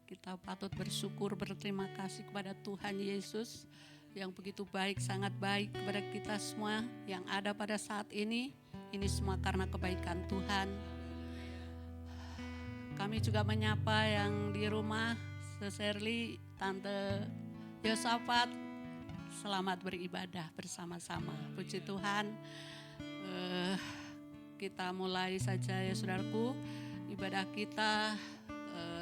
Kita patut bersyukur, berterima kasih kepada Tuhan Yesus yang begitu baik, sangat baik kepada kita semua yang ada pada saat ini. Ini semua karena kebaikan Tuhan. Kami juga menyapa yang di rumah, Seserli, Tante Yosafat, selamat beribadah bersama-sama. Puji Tuhan. Kita mulai saja ya saudaraku, ibadah kita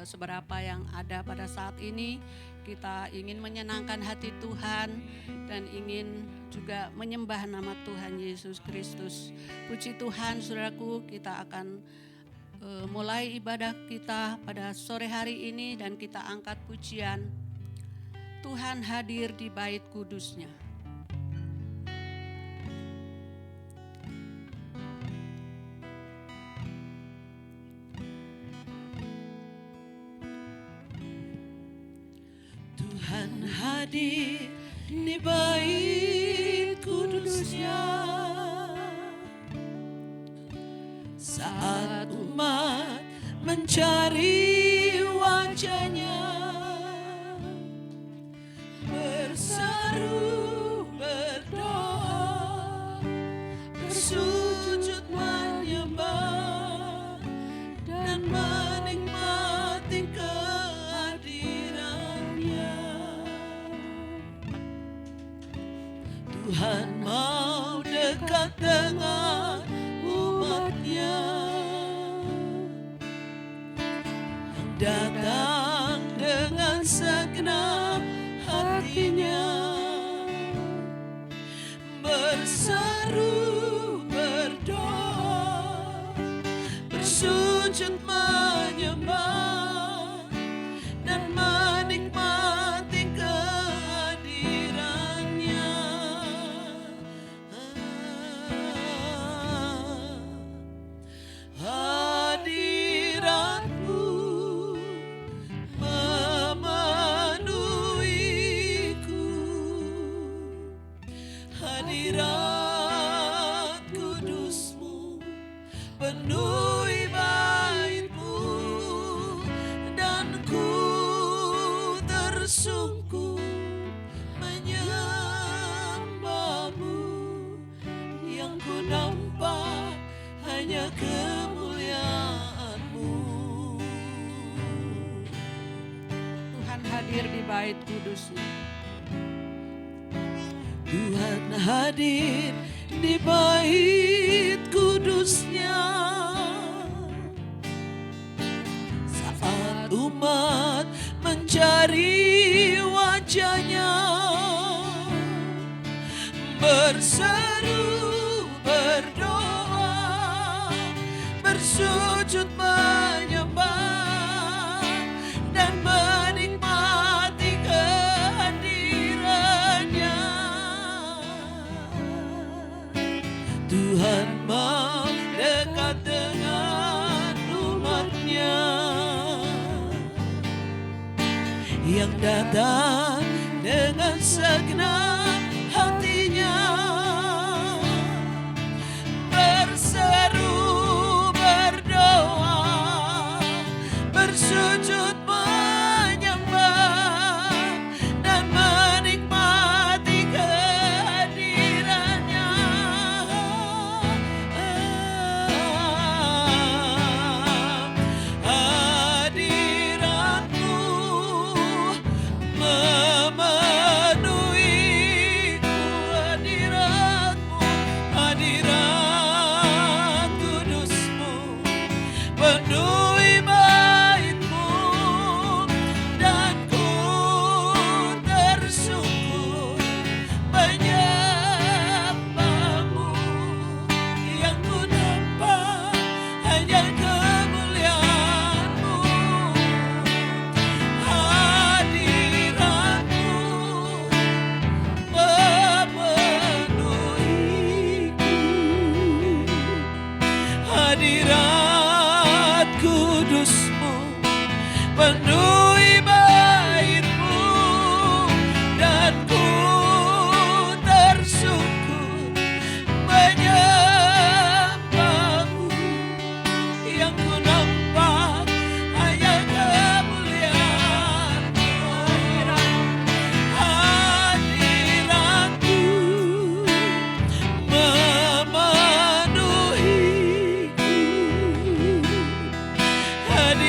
seberapa yang ada pada saat ini. Kita ingin menyenangkan hati Tuhan dan ingin juga menyembah nama Tuhan Yesus Kristus. Puji Tuhan saudaraku, kita akan mulai ibadah kita pada sore hari ini dan kita angkat pujian Tuhan hadir di bait kudusnya. Tuhan hadir di bait kudusnya saat umat mencari wajahnya, berseru, berdoa, bersujud menyembah dan menikmati kehadirannya. Tuhan mau dekat dengan umatnya yang datang dengan segenap hatinya, berseru, berdoa, bersujud menyembah dan menikmati kehadirannya. Hadiratmu memenuhiku, hadirat kudusmu penuhi baitmu, dan ku tersungkur menyembahmu. Yang ku nampak hanya kemuliaan-Mu. Tuhan hadir di bait kudusnya. Tuhan hadir di bait kudusnya saat umat mencari wajahnya, berseru, berdoa, bersujud menyembah dan menikmati kehadirannya. Tuhan mau dekat dengan umatnya yang datang dengan segenap hatinya, berseru, berdoa, bersujud menyembah dan menikmati kehadirannya. Hadiratmu memenuhiku, hadiratmu, hadirat kudusmu penuhi baitmu, dan ku tersungkur menyembahmu. Yang ku nampak hanya kemuliaan-Mu. Hadirat-Mu memenuhiku, hadirat kudusmu penuhi baitmu, dan ku tersungkur menyembahmu. Yang ku nampak hanya kemuliaan-Mu.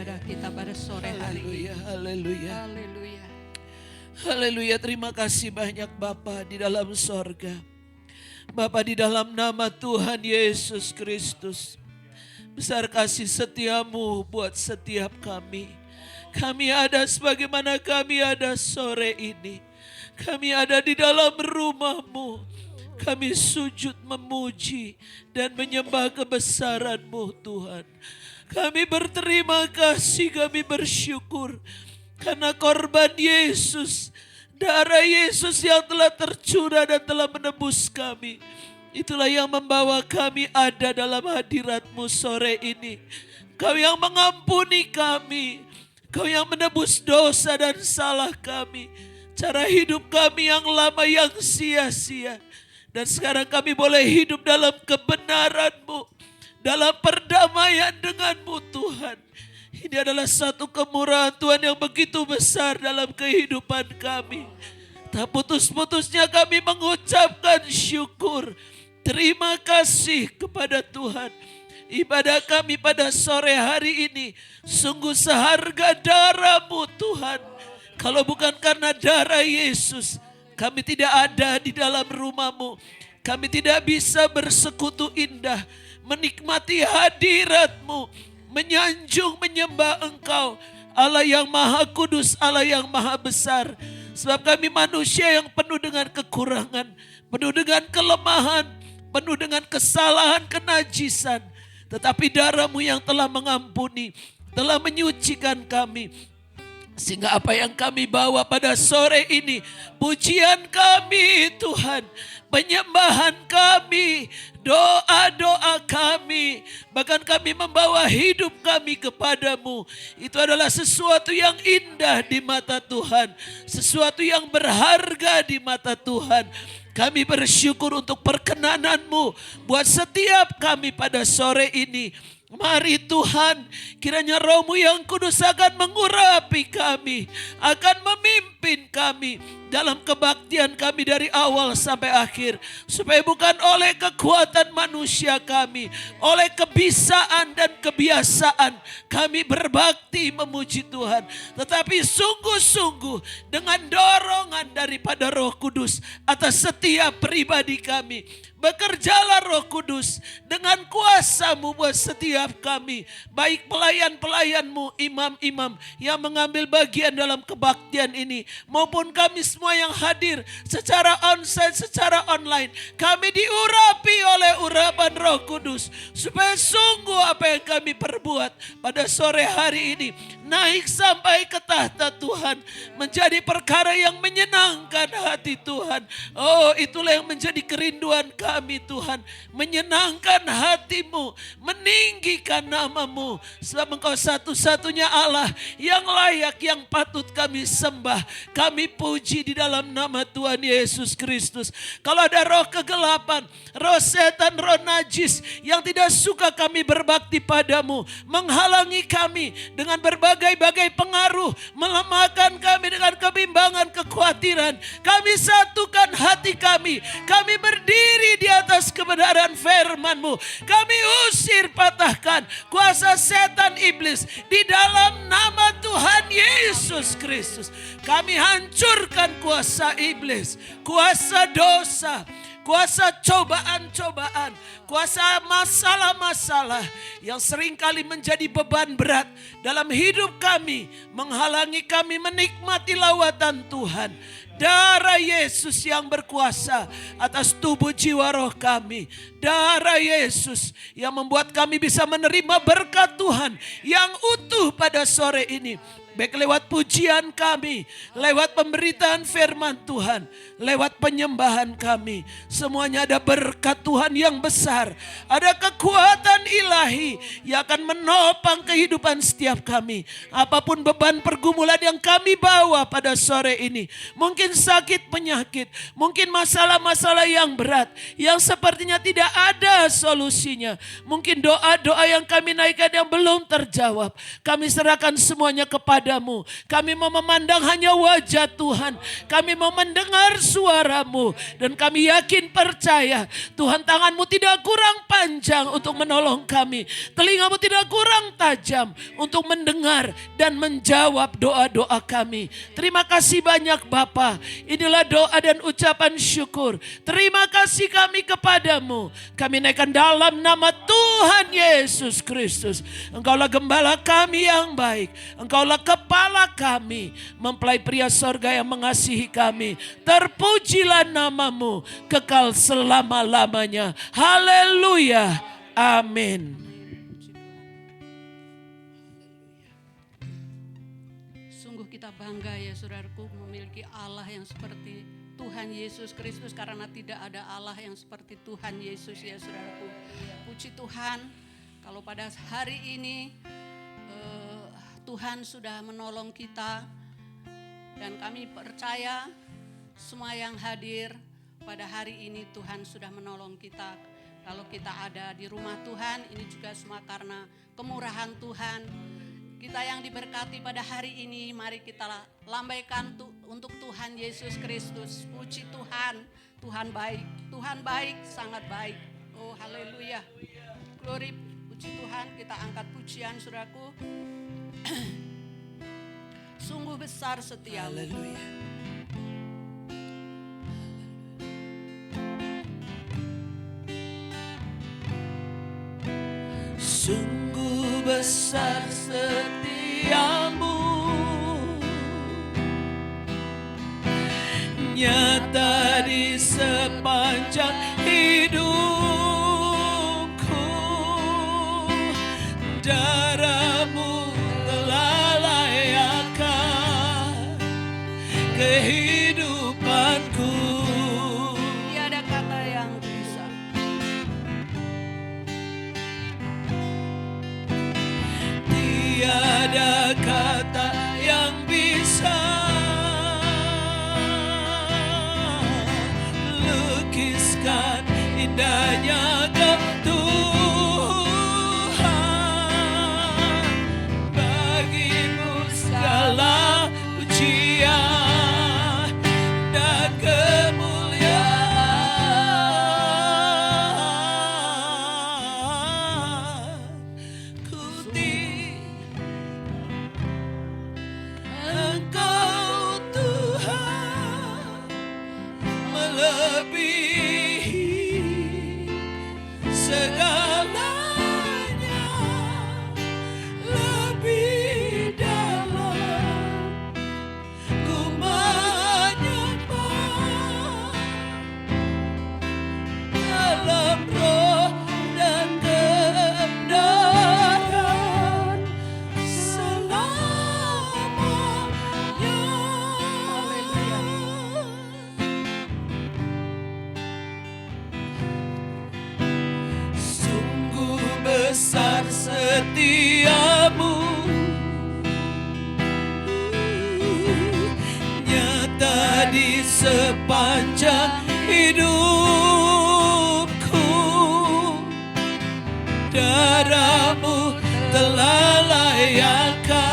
ibadah kita pada sore hari ini. Haleluya, haleluya. Haleluya. Haleluya, terima kasih banyak Bapa di dalam sorga. Bapa, di dalam nama Tuhan Yesus Kristus, besar kasih setiamu buat setiap kami. Kami ada sebagaimana kami ada sore ini. Kami ada di dalam rumah-Mu. Kami sujud memuji dan menyembah kebesaran-Mu Tuhan. Kami berterima kasih, kami bersyukur karena korban Yesus, darah Yesus yang telah tercurah dan telah menebus kami. Itulah yang membawa kami ada dalam hadirat-Mu sore ini. Kau yang mengampuni kami, Kau yang menebus dosa dan salah kami. Cara hidup kami yang lama yang sia-sia. Dan sekarang kami boleh hidup dalam kebenaran-Mu, dalam perdamaian dengan-Mu Tuhan. Ini adalah satu kemurahan Tuhan yang begitu besar dalam kehidupan kami. Tak putus-putusnya kami mengucapkan syukur. Terima kasih kepada Tuhan. Ibadah kami pada sore hari ini sungguh seharga darah-Mu Tuhan. Kalau bukan karena darah Yesus, kami tidak ada di dalam rumah-Mu. Kami tidak bisa bersekutu indah, menikmati hadirat-Mu, menyanjung, menyembah Engkau, Allah yang Maha Kudus, Allah yang Maha Besar. Sebab kami manusia yang penuh dengan kekurangan, penuh dengan kelemahan, penuh dengan kesalahan, kenajisan. Tetapi darah-Mu yang telah mengampuni, telah menyucikan kami. Sehingga apa yang kami bawa pada sore ini, pujian kami Tuhan, penyembahan kami, doa-doa kami, bahkan kami membawa hidup kami kepadamu. Itu adalah sesuatu yang indah di mata Tuhan, sesuatu yang berharga di mata Tuhan. Kami bersyukur untuk perkenanan-Mu buat setiap kami pada sore ini. Mari Tuhan, kiranya Roh-Mu yang kudus akan mengurapi kami, akan memimpin kami dalam kebaktian kami dari awal sampai akhir. Supaya bukan oleh kekuatan manusia kami, oleh kebisaan dan kebiasaan kami berbakti memuji Tuhan. Tetapi sungguh-sungguh dengan dorongan daripada Roh Kudus atas setiap pribadi kami. Bekerjalah Roh Kudus dengan kuasa-Mu buat setiap kami. Baik pelayan-pelayan-Mu, imam-imam yang mengambil bagian dalam kebaktian ini, maupun kami semua yang hadir secara onsite, secara online. Kami diurapi oleh urapan Roh Kudus. Supaya sungguh apa yang kami perbuat pada sore hari ini naik sampai ke tahta Tuhan. Menjadi perkara yang menyenangkan hati Tuhan. Oh, itulah yang menjadi kerinduan kami Tuhan. Menyenangkan hati-Mu, meninggikan nama-Mu. Sebab Engkau satu-satunya Allah yang layak, yang patut kami sembah, kami puji di dalam nama Tuhan Yesus Kristus. Kalau ada roh kegelapan, roh setan, roh najis yang tidak suka kami berbakti padamu, menghalangi kami dengan berbagai-bagai pengaruh, melemahkan kami dengan kebimbangan, kekhawatiran, kami satukan hati kami. Kami berdiri di atas kebenaran firman-Mu. Kami usir, patahkan kuasa setan iblis di dalam nama Tuhan Yesus Kristus. Kami hancurkan kuasa iblis, kuasa dosa, kuasa cobaan-cobaan, kuasa masalah-masalah yang seringkali menjadi beban berat dalam hidup kami, menghalangi kami menikmati lawatan Tuhan. Darah Yesus yang berkuasa atas tubuh jiwa roh kami. Darah Yesus yang membuat kami bisa menerima berkat Tuhan yang utuh pada sore ini. Baik lewat pujian kami, lewat pemberitaan firman Tuhan, lewat penyembahan kami. Semuanya ada berkat Tuhan yang besar. Ada kekuatan ilahi yang akan menopang kehidupan setiap kami. Apapun beban pergumulan yang kami bawa pada sore ini. Mungkin sakit penyakit, mungkin masalah-masalah yang berat, yang sepertinya tidak ada solusinya. Mungkin doa-doa yang kami naikkan yang belum terjawab. Kami serahkan semuanya kepada kepadamu. Kami mau memandang hanya wajah Tuhan. Kami mau mendengar suara-Mu. Dan kami yakin percaya Tuhan, tangan-Mu tidak kurang panjang untuk menolong kami. Telinga-Mu tidak kurang tajam untuk mendengar dan menjawab doa-doa kami. Terima kasih banyak Bapa. Inilah doa dan ucapan syukur. Terima kasih kami kepadamu. Kami naikkan dalam nama Tuhan Yesus Kristus. Engkaulah gembala kami yang baik. Engkaulah kepala kami. Mempelai pria sorga yang mengasihi kami. Terpujilah nama-Mu kekal selama-lamanya. Haleluya. Amin. Sungguh kita bangga ya saudaraku memiliki Allah yang seperti Tuhan Yesus Kristus, karena tidak ada Allah yang seperti Tuhan Yesus ya saudaraku. Puji Tuhan kalau pada hari ini Tuhan sudah menolong kita, dan kami percaya semua yang hadir pada hari ini Tuhan sudah menolong kita. Kalau kita ada di rumah Tuhan, ini juga semua karena kemurahan Tuhan. Kita yang diberkati pada hari ini, mari kita lambaikan untuk Tuhan Yesus Kristus. Puji Tuhan, Tuhan baik, sangat baik. Oh haleluya, glory, puji Tuhan. Kita angkat pujian saudaraku. Sungguh besar setiamu. Haleluya. Sungguh besar setiamu, nyata di sepanjang hidupku. Darah-Mu telah layakkan kehidupanku. Tiada kata yang bisa. Tiada kata yang bisa lukiskan indahnya Tuhan. Bagi-Mu segala pujian dan kemuliaan. Engkau Tuhan melebihi segalanya, lebih dalam ku menyembah dalam roh dan kebenaran selamanya. Sungguh besar setiamu, nyata di sepanjang hidupku. Darah-Mu telah layakkan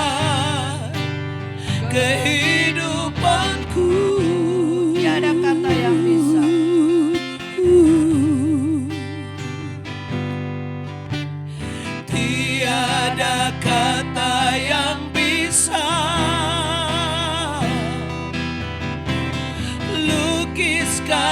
kehidupanku. Tiada kata yang bisa. Tiada kata yang bisa lukiskan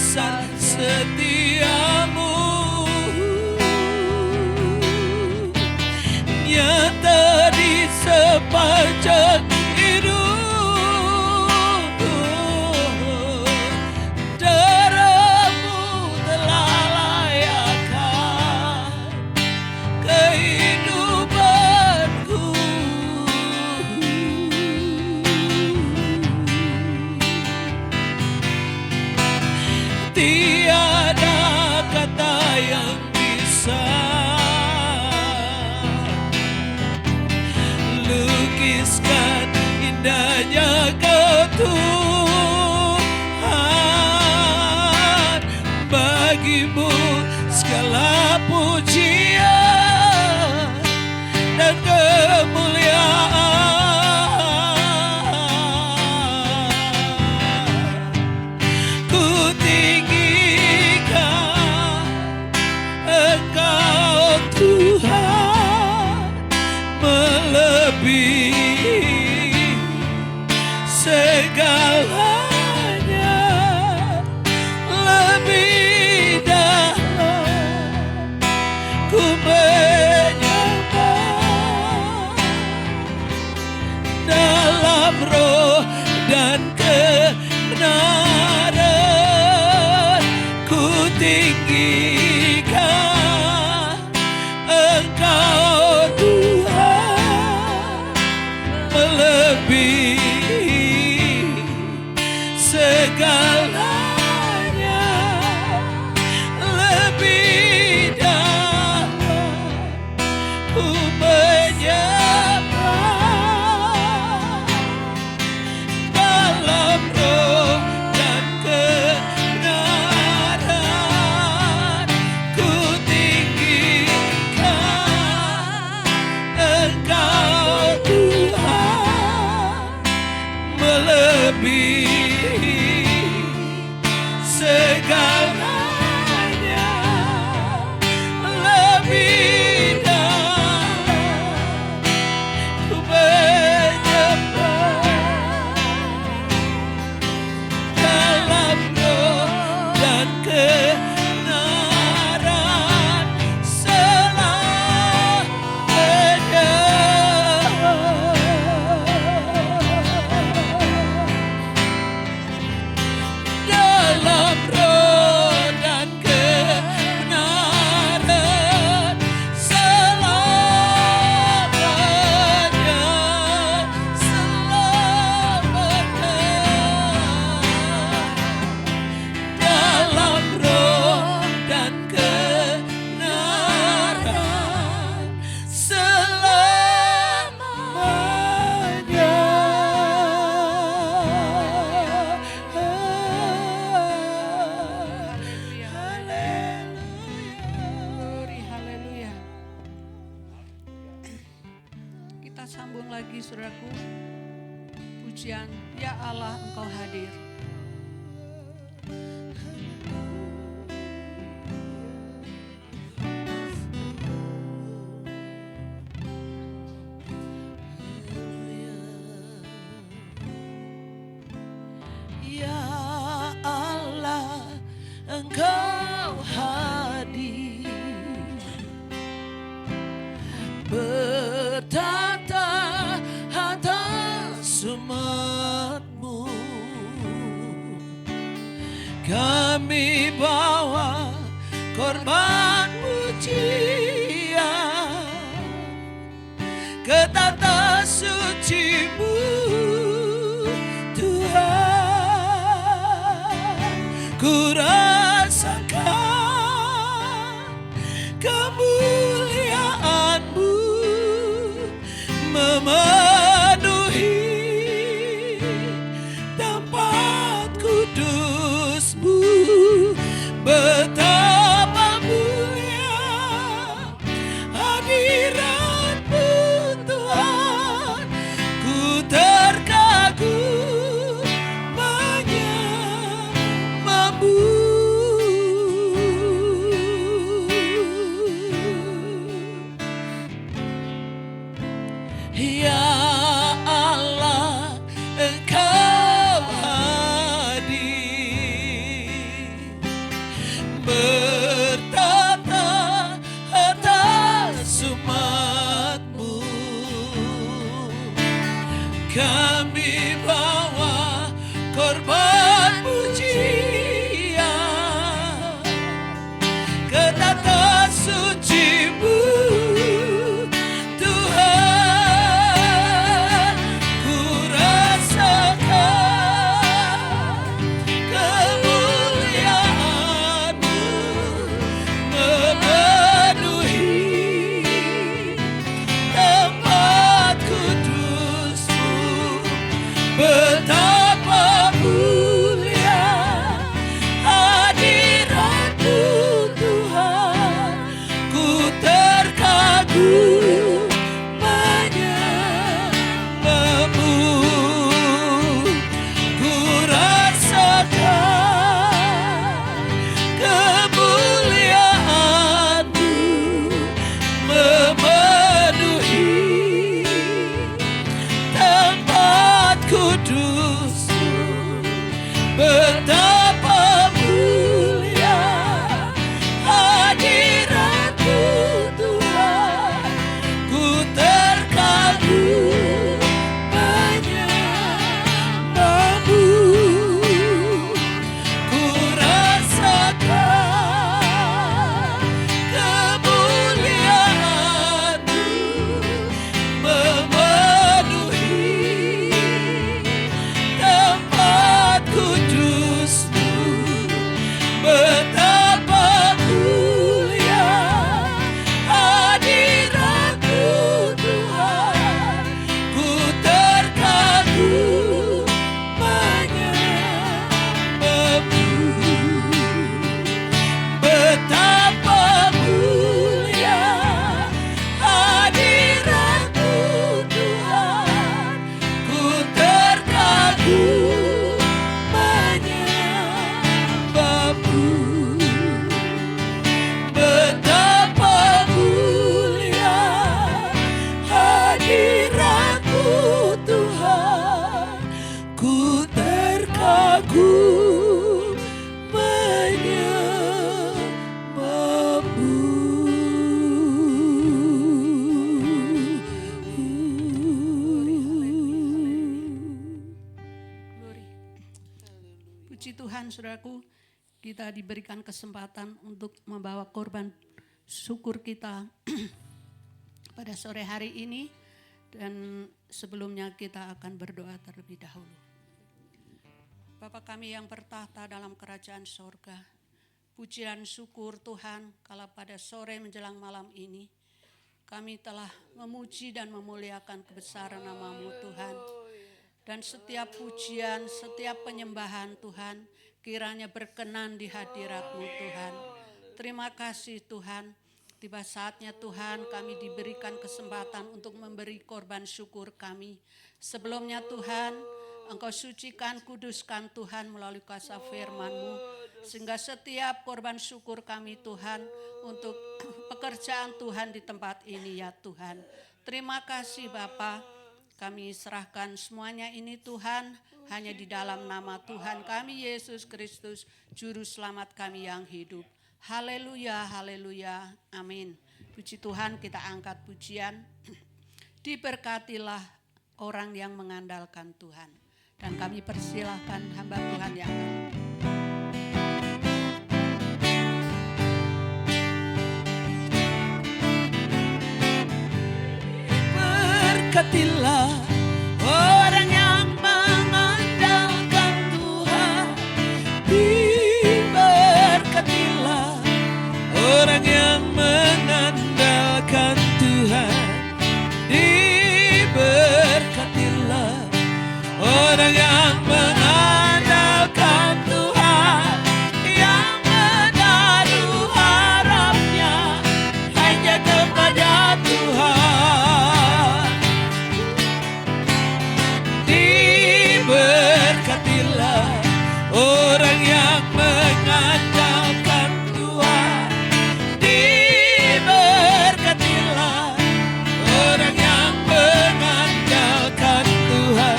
besar setiamu, nyata di sepanjang hidupku. Darahmu telah layakkan kehidupanku. Tiada kata yang bisa lukiskan indahnya Kau Tuhan. Bagimu segala pujian dan kemuliaan. Ku tinggikan Engkau Tuhan, melebihi segalanya, lebih dalam ku menyembah dalam roh dan kebenaran. Ku tinggikan Engkau Tuhan, melebihi segalanya, lebih dalam ku menyembah dalam roh dan kebenaran. Ku tinggikan Engkau Tuhan, melebihi segalanya, lebih dalam ku menyembah dalam roh dan kebenaran selamanya. Dalam roh dan kebenaran selamanya, selamanya. Dalam roh dan kebenaran selamanya. Glory, haleluya. Kita sambung lagi saudaraku. Pujian, ya Allah Engkau hadir. Ya Allah, Engkau hadir, bertata atas umat-Mu. Kami bawa korban pujian ke tata suci-Mu, Tuhan. Ku rasakan kemuliaan-Mu memenuhi tempat kudus-Mu. Betapa mulia hadirat-Mu, Tuhan. Ku terkagum menyembah-Mu. Ya Allah, Engkau hadir, Tuhan, saudaraku, kita diberikan kesempatan untuk membawa korban syukur kita pada sore hari ini. Dan sebelumnya kita akan berdoa terlebih dahulu. Bapa kami yang bertahta dalam kerajaan sorga, pujian syukur Tuhan kalau pada sore menjelang malam ini kami telah memuji dan memuliakan kebesaran nama-Mu Tuhan. Dan setiap pujian, setiap penyembahan Tuhan kiranya berkenan di hadirat-Mu Tuhan. Terima kasih Tuhan. Tiba saatnya Tuhan kami diberikan kesempatan untuk memberi korban syukur kami. Sebelumnya Tuhan, Engkau sucikan, kuduskan Tuhan melalui kuasa firman-Mu. Sehingga setiap korban syukur kami Tuhan untuk pekerjaan Tuhan di tempat ini ya Tuhan. Terima kasih Bapa, kami serahkan semuanya ini Tuhan hanya di dalam nama Tuhan kami Yesus Kristus, Juru Selamat kami yang hidup. Haleluya, haleluya, amin. Puji Tuhan, kita angkat pujian. Diberkatilah orang yang mengandalkan Tuhan. Dan kami persilahkan hamba Tuhan yang berkatilah orang yang mengandalkan Tuhan. Diberkatilah orang yang mengandalkan Tuhan. Diberkatilah orang yang mengandalkan Tuhan, yang menaruh harapnya hanya kepada Tuhan. Diberkatilah orang yang mengandalkan Tuhan. Diberkatilah orang yang mengandalkan Tuhan.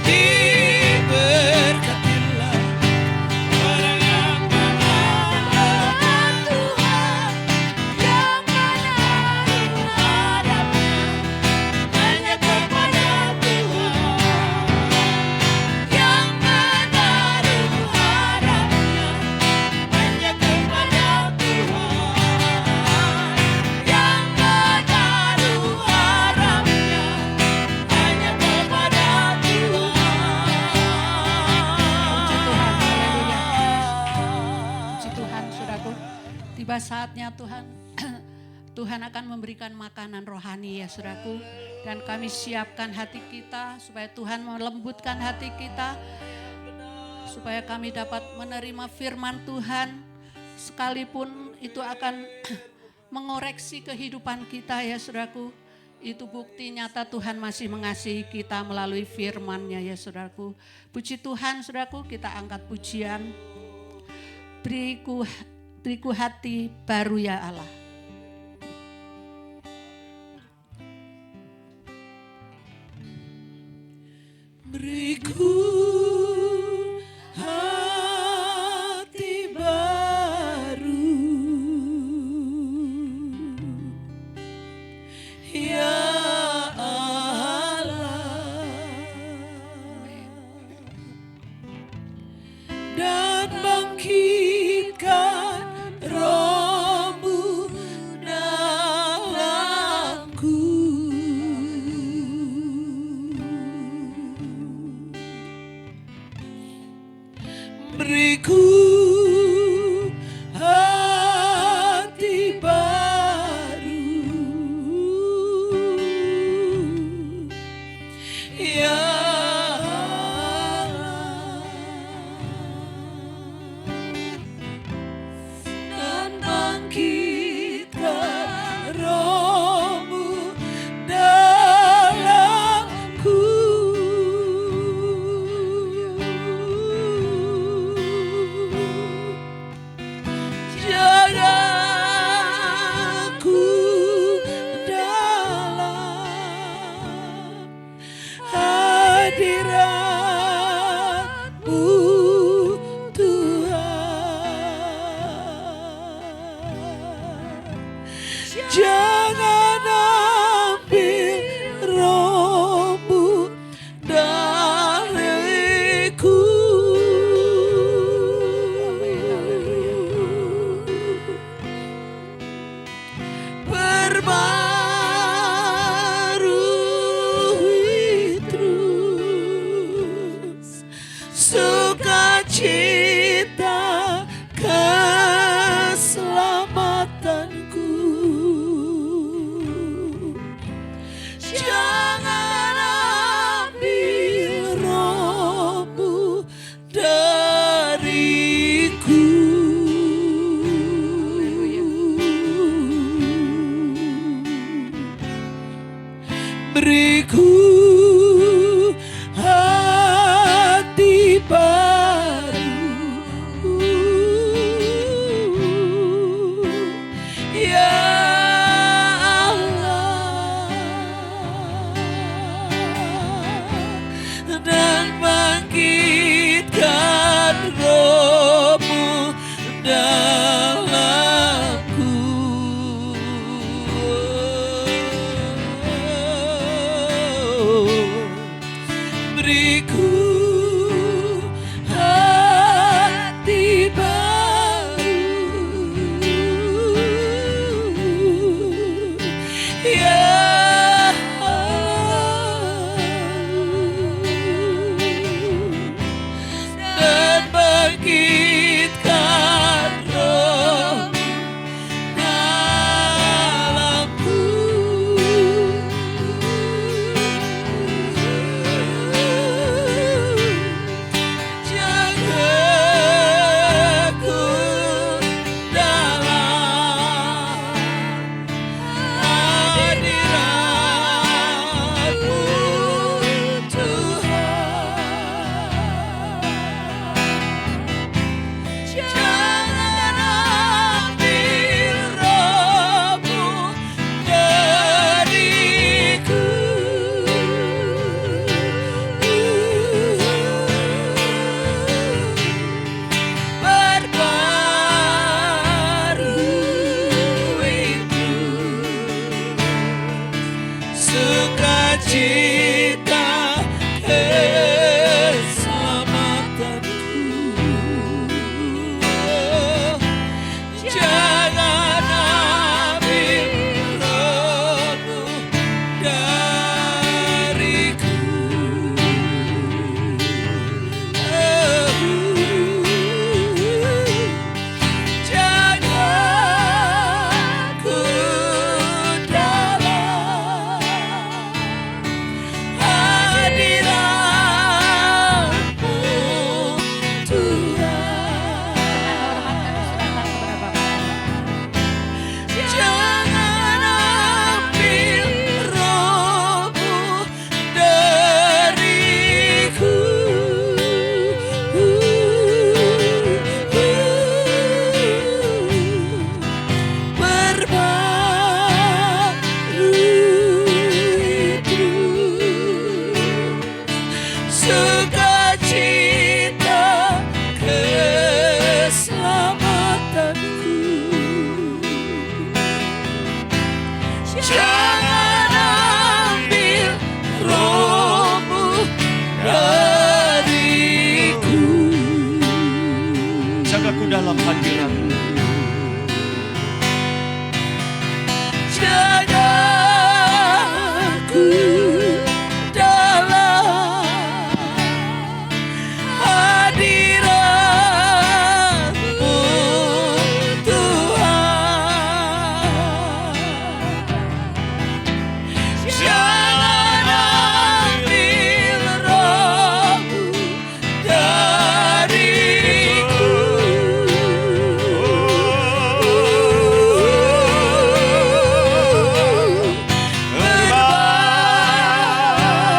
Diberkatilah orang yang mengandalkan Tuhan, yang menaruh harapnya hanya kepada Tuhan, yang menaruh harapnya hanya kepada Tuhan, yang menaruh harapnya hanya kepada Tuhan. Puji Tuhan, saudaraku. Tiba saatnya Tuhan, Tuhan akan memberikan makanan rohani ya saudaraku. Dan kami siapkan hati kita supaya Tuhan melembutkan hati kita. Supaya kami dapat menerima firman Tuhan. Sekalipun itu akan mengoreksi kehidupan kita ya saudaraku. Itu bukti nyata Tuhan masih mengasihi kita melalui firman-Nya ya saudaraku. Puji Tuhan saudaraku, kita angkat pujian. Beriku hati baru ya Allah. Beriku hati baru, ya Allah, dan bangkitkan Roh-Mu dalamku. Beriku hati baru, ya Allah, dan bangkitkan Roh-Mu dalamku. jagaku dalam hadirat-Mu. Jagaku dalam hadirat-Mu Tuhan. Jangan ambil roh-Mu dariku.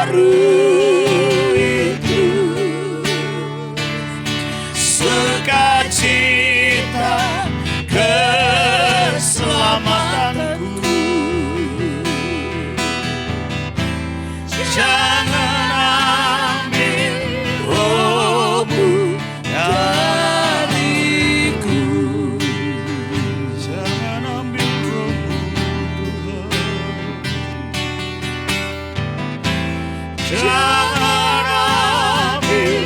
Baru itu sukacita Keselamatanku, jangan ambil roh-Mu dariku. jangan ambil roh-Mu Tuhan. Jangan ambil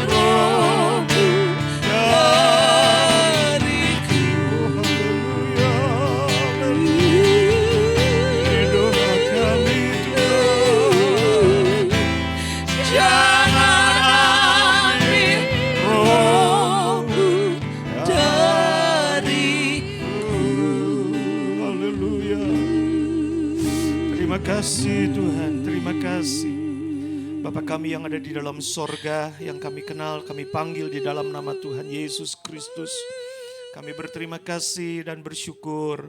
roh-Mu dariku. Lindungilah kami Tuhan. Jangan ambil roh-Mu dariku. Haleluya. Terima kasih Tuhan, terima kasih. Bapa kami yang ada di dalam sorga, yang kami kenal, kami panggil di dalam nama Tuhan Yesus Kristus. Kami berterima kasih dan bersyukur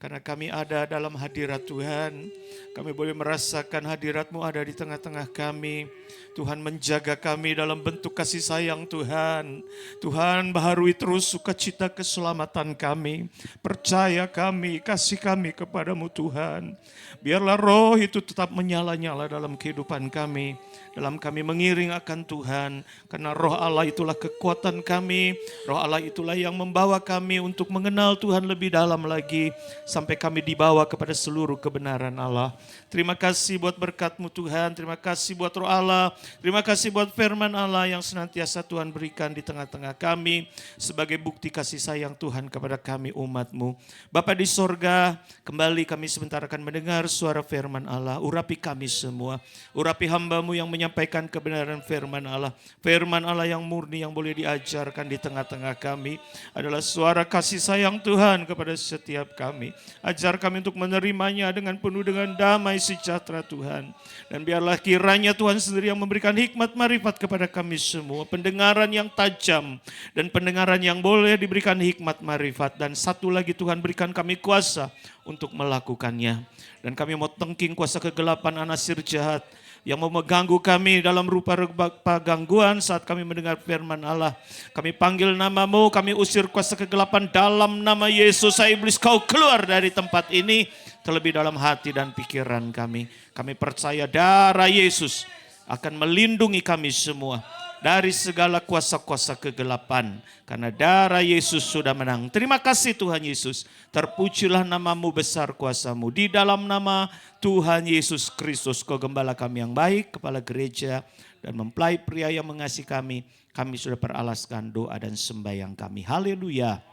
karena kami ada dalam hadirat Tuhan. Kami boleh merasakan hadirat-Mu ada di tengah-tengah kami. Tuhan menjaga kami dalam bentuk kasih sayang Tuhan. Tuhan baharui terus sukacita keselamatan kami. Percaya kami, kasih kami kepadamu Tuhan. Biarlah roh itu tetap menyala-nyala dalam kehidupan kami. Dalam kami mengiring akan Tuhan. Karena roh Allah itulah kekuatan kami. Roh Allah itulah yang membawa kami untuk mengenal Tuhan lebih dalam lagi. Sampai kami dibawa kepada seluruh kebenaran Allah. Terima kasih buat berkat-Mu Tuhan. Terima kasih buat roh Allah. Terima kasih buat firman Allah yang senantiasa Tuhan berikan di tengah-tengah kami. Sebagai bukti kasih sayang Tuhan kepada kami umat-Mu. Bapa di sorga, kembali kami sebentar akan mendengar suara firman Allah. Urapi kami semua. Urapi hamba-Mu yang menyampaikan kebenaran firman Allah. Firman Allah yang murni yang boleh diajarkan di tengah-tengah kami. Adalah suara kasih sayang Tuhan kepada setiap kami. Ajar kami untuk menerimanya dengan penuh dengan damai sejahtera Tuhan. Dan biarlah kiranya Tuhan sendiri yang memberikan hikmat marifat kepada kami semua. Pendengaran yang tajam dan pendengaran yang boleh diberikan hikmat marifat. Dan satu lagi Tuhan berikan kami kuasa untuk melakukannya. Dan kami mau tengking kuasa kegelapan anasir jahat yang mau mengganggu kami dalam rupa-rupa gangguan saat kami mendengar firman Allah. Kami panggil nama-Mu, kami usir kuasa kegelapan dalam nama Yesus. Hai iblis, kau keluar dari tempat ini, terlebih dalam hati dan pikiran kami. Kami percaya darah Yesus akan melindungi kami semua dari segala kuasa-kuasa kegelapan. Karena darah Yesus sudah menang. Terima kasih Tuhan Yesus. Terpujilah nama-Mu besar kuasa-Mu. Di dalam nama Tuhan Yesus Kristus, Kau gembala kami yang baik, kepala gereja dan mempelai pria yang mengasihi kami. Kami sudah peralaskan doa dan sembahyang kami. Haleluya.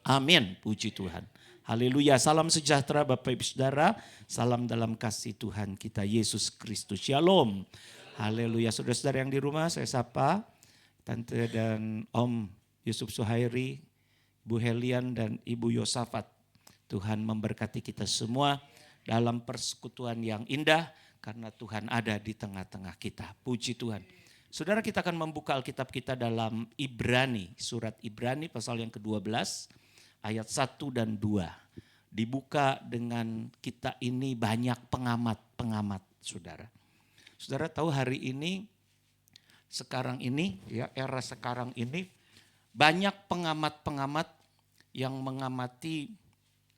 Amin. Puji Tuhan. Haleluya. Salam sejahtera Bapak Ibu Saudara. Salam dalam kasih Tuhan kita Yesus Kristus. Shalom. Haleluya. Saudara-saudara yang di rumah saya sapa. Tante dan Om Yusuf Suhairi, Ibu Helian dan Ibu Yosafat. Tuhan memberkati kita semua dalam persekutuan yang indah. Karena Tuhan ada di tengah-tengah kita. Puji Tuhan. Saudara, kita akan membuka Alkitab kita dalam Ibrani. Surat Ibrani pasal yang ke-12 ayat 1 dan 2. Dibuka dengan kita ini banyak pengamat-pengamat saudara. Saudara tahu hari ini, sekarang ini, ya era sekarang ini, banyak pengamat-pengamat yang mengamati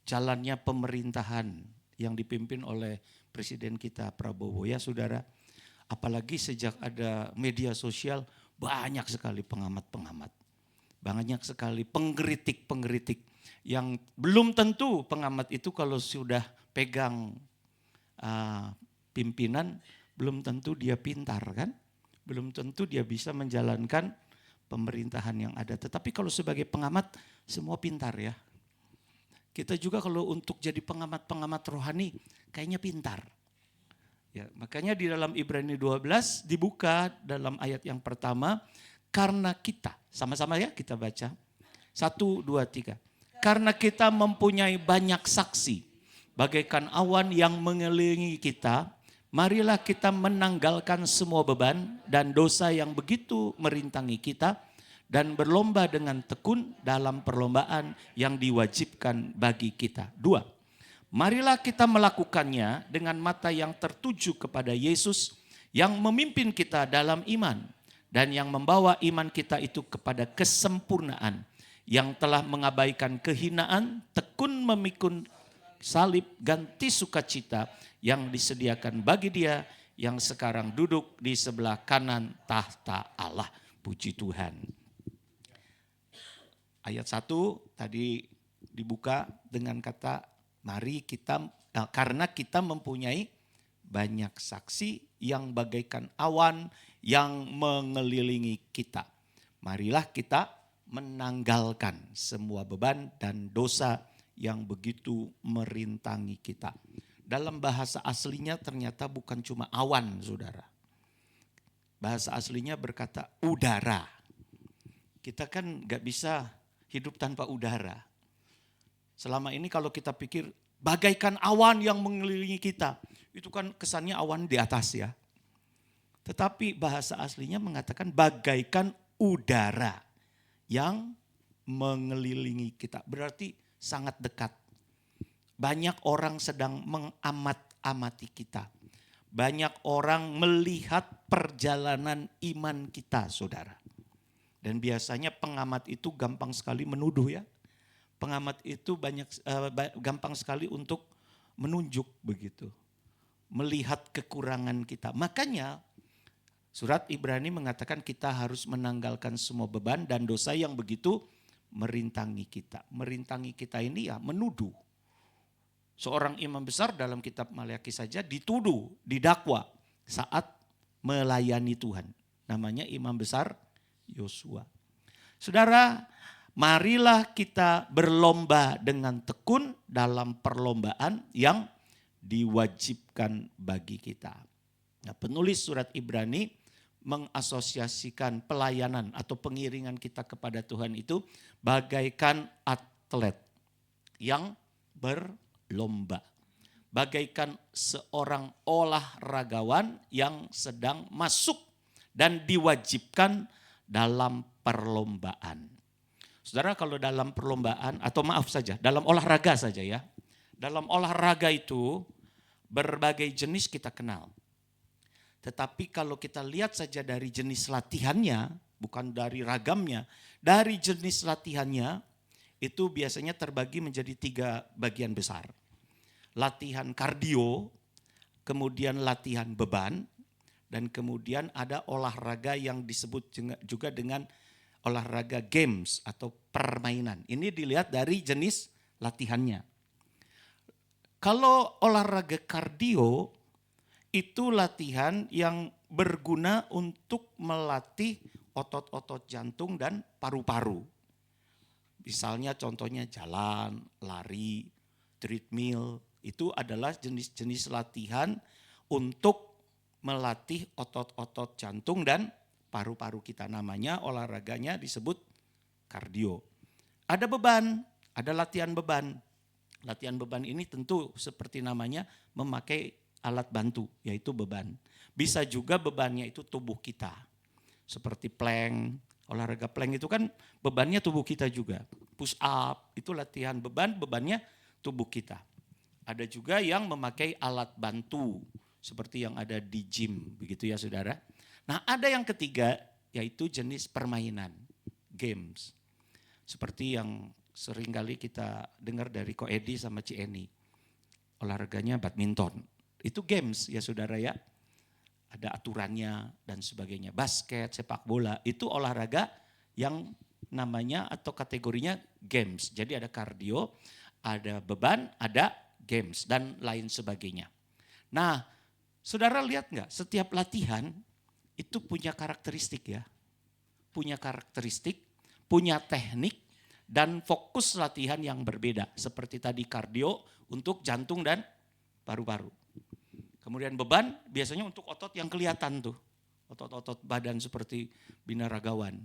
jalannya pemerintahan yang dipimpin oleh Presiden kita Prabowo ya saudara. Apalagi sejak ada media sosial, banyak sekali pengamat-pengamat. Banyak sekali penggeritik-penggeritik yang belum tentu pengamat itu kalau sudah pegang pimpinan, belum tentu dia pintar kan. Belum tentu dia bisa menjalankan pemerintahan yang ada. Tetapi kalau sebagai pengamat, semua pintar ya. Kita juga kalau untuk jadi pengamat rohani, kayaknya pintar. Ya, makanya di dalam Ibrani 12 dibuka dalam ayat yang pertama, karena kita, sama-sama ya kita baca. 1, 2, 3. Karena kita mempunyai banyak saksi, bagaikan awan yang mengelilingi kita, marilah kita menanggalkan semua beban dan dosa yang begitu merintangi kita, dan berlomba dengan tekun dalam perlombaan yang diwajibkan bagi kita. 2. Marilah kita melakukannya dengan mata yang tertuju kepada Yesus yang memimpin kita dalam iman dan yang membawa iman kita itu kepada kesempurnaan, yang telah mengabaikan kehinaan, tekun memikul salib, ganti sukacita yang disediakan bagi Dia yang sekarang duduk di sebelah kanan tahta Allah. Puji Tuhan. Ayat 1 tadi dibuka dengan kata mari kita, karena kita mempunyai banyak saksi yang bagaikan awan yang mengelilingi kita. Marilah kita menanggalkan semua beban dan dosa yang begitu merintangi kita. Dalam bahasa aslinya ternyata bukan cuma awan, saudara. Bahasa aslinya berkata udara. Kita kan gak bisa hidup tanpa udara. Selama ini kalau kita pikir bagaikan awan yang mengelilingi kita, itu kan kesannya awan di atas ya. Tetapi bahasa aslinya mengatakan bagaikan udara yang mengelilingi kita. Berarti sangat dekat. Banyak orang sedang mengamat-amati kita. Banyak orang melihat perjalanan iman kita, saudara. Dan biasanya pengamat itu gampang sekali menuduh ya. Pengamat itu gampang sekali untuk menunjuk begitu. Melihat kekurangan kita. Makanya surat Ibrani mengatakan kita harus menanggalkan semua beban dan dosa yang begitu merintangi kita. Merintangi kita ini ya menuduh. Seorang imam besar dalam kitab Maleakhi saja dituduh, didakwa saat melayani Tuhan. Namanya imam besar Yosua. Saudara, marilah kita berlomba dengan tekun dalam perlombaan yang diwajibkan bagi kita. Nah, penulis surat Ibrani mengasosiasikan pelayanan atau pengiringan kita kepada Tuhan itu bagaikan atlet yang berlomba. Bagaikan seorang olahragawan yang sedang masuk dan diwajibkan dalam perlombaan. Saudara, kalau dalam perlombaan atau maaf saja, dalam olahraga saja ya. Dalam olahraga itu berbagai jenis kita kenal. Tetapi kalau kita lihat saja dari jenis latihannya, bukan dari ragamnya, dari jenis latihannya itu biasanya terbagi menjadi 3 bagian besar. Latihan kardio, kemudian latihan beban, dan kemudian ada olahraga yang disebut juga dengan olahraga games atau permainan. Ini dilihat dari jenis latihannya. Kalau olahraga kardio itu latihan yang berguna untuk melatih otot-otot jantung dan paru-paru. Misalnya contohnya jalan, lari, treadmill, itu adalah jenis-jenis latihan untuk melatih otot-otot jantung dan paru-paru kita. Namanya olahraganya disebut kardio. Ada beban, ada latihan beban. Latihan beban ini tentu seperti namanya memakai alat bantu, yaitu beban. Bisa juga bebannya itu tubuh kita. Seperti plank, olahraga plank itu kan bebannya tubuh kita juga. Push up, itu latihan beban, bebannya tubuh kita. Ada juga yang memakai alat bantu, seperti yang ada di gym, begitu ya saudara. Nah, ada yang ketiga, yaitu jenis permainan, games. Seperti yang seringkali kita dengar dari Ko Edi sama Ci Eni. Olahraganya badminton. Itu games ya saudara ya. Ada aturannya dan sebagainya. Basket, sepak bola, itu olahraga yang namanya atau kategorinya games. Jadi ada kardio, ada beban, ada games dan lain sebagainya. Nah, saudara lihat nggak, setiap latihan itu punya karakteristik ya. punya karakteristik, punya teknik, dan fokus latihan yang berbeda. Seperti tadi kardio untuk jantung dan paru-paru. Kemudian beban biasanya untuk otot yang kelihatan tuh. Otot-otot badan seperti binaragawan.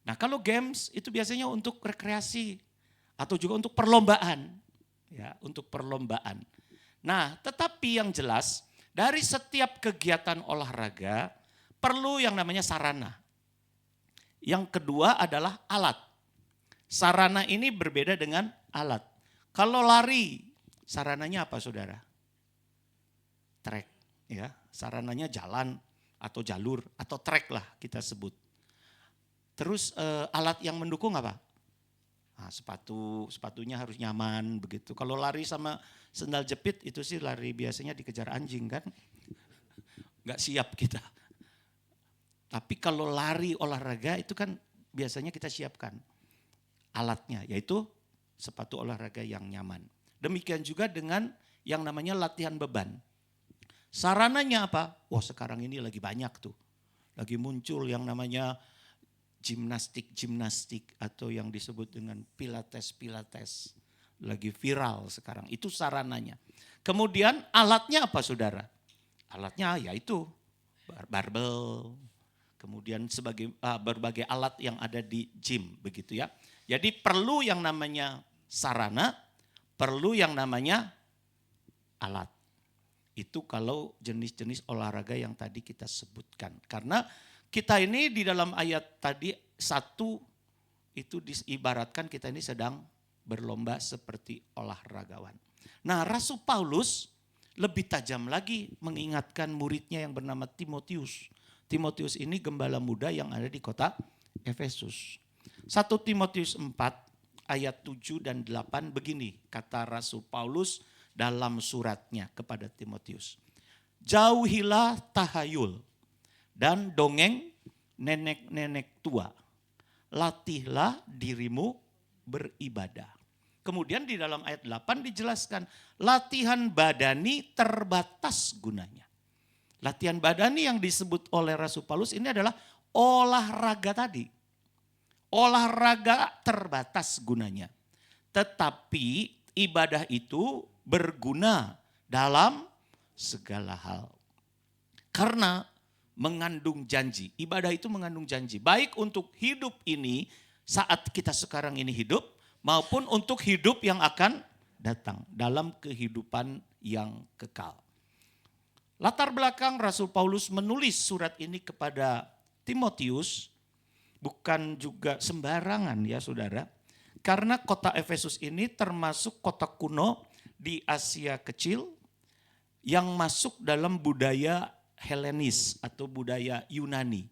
Nah kalau games itu biasanya untuk rekreasi atau juga untuk perlombaan. Ya, untuk perlombaan. Nah tetapi yang jelas dari setiap kegiatan olahraga perlu yang namanya sarana. Yang kedua adalah alat. Sarana ini berbeda dengan alat. Kalau lari, sarananya apa saudara? Trek, ya. Sarananya jalan atau jalur atau trek lah kita sebut. Terus alat yang mendukung apa? Nah, sepatunya harus nyaman begitu. Kalau lari sama sendal jepit itu sih lari biasanya dikejar anjing kan. Nggak siap kita. Tapi kalau lari olahraga itu kan biasanya kita siapkan alatnya, yaitu sepatu olahraga yang nyaman. Demikian juga dengan yang namanya latihan beban. Sarananya apa? Wah sekarang ini lagi banyak tuh. Lagi muncul yang namanya gimnastik atau yang disebut dengan pilates. Lagi viral sekarang, itu sarananya. Kemudian alatnya apa saudara? Alatnya yaitu barbel, kemudian sebagai berbagai alat yang ada di gym begitu ya. Jadi perlu yang namanya sarana, perlu yang namanya alat. Itu kalau jenis-jenis olahraga yang tadi kita sebutkan. Karena kita ini di dalam ayat tadi 1 itu diibaratkan kita ini sedang berlomba seperti olahragawan. Nah Rasul Paulus lebih tajam lagi mengingatkan muridnya yang bernama Timotius. Timotius ini gembala muda yang ada di kota Efesus. 1 Timotius 4 ayat 7 dan 8 begini kata Rasul Paulus dalam suratnya kepada Timotius. Jauhilah tahayul dan dongeng nenek-nenek tua. Latihlah dirimu beribadah. Kemudian di dalam ayat 8 dijelaskan latihan badani terbatas gunanya. Latihan badani yang disebut oleh Rasul Paulus ini adalah olahraga tadi. Olahraga terbatas gunanya. Tetapi ibadah itu berguna dalam segala hal. Karena mengandung janji. Ibadah itu mengandung janji. Baik untuk hidup ini saat kita sekarang ini hidup maupun untuk hidup yang akan datang dalam kehidupan yang kekal. Latar belakang Rasul Paulus menulis surat ini kepada Timotius bukan juga sembarangan ya saudara. Karena kota Efesus ini termasuk kota kuno di Asia Kecil yang masuk dalam budaya Helenis atau budaya Yunani.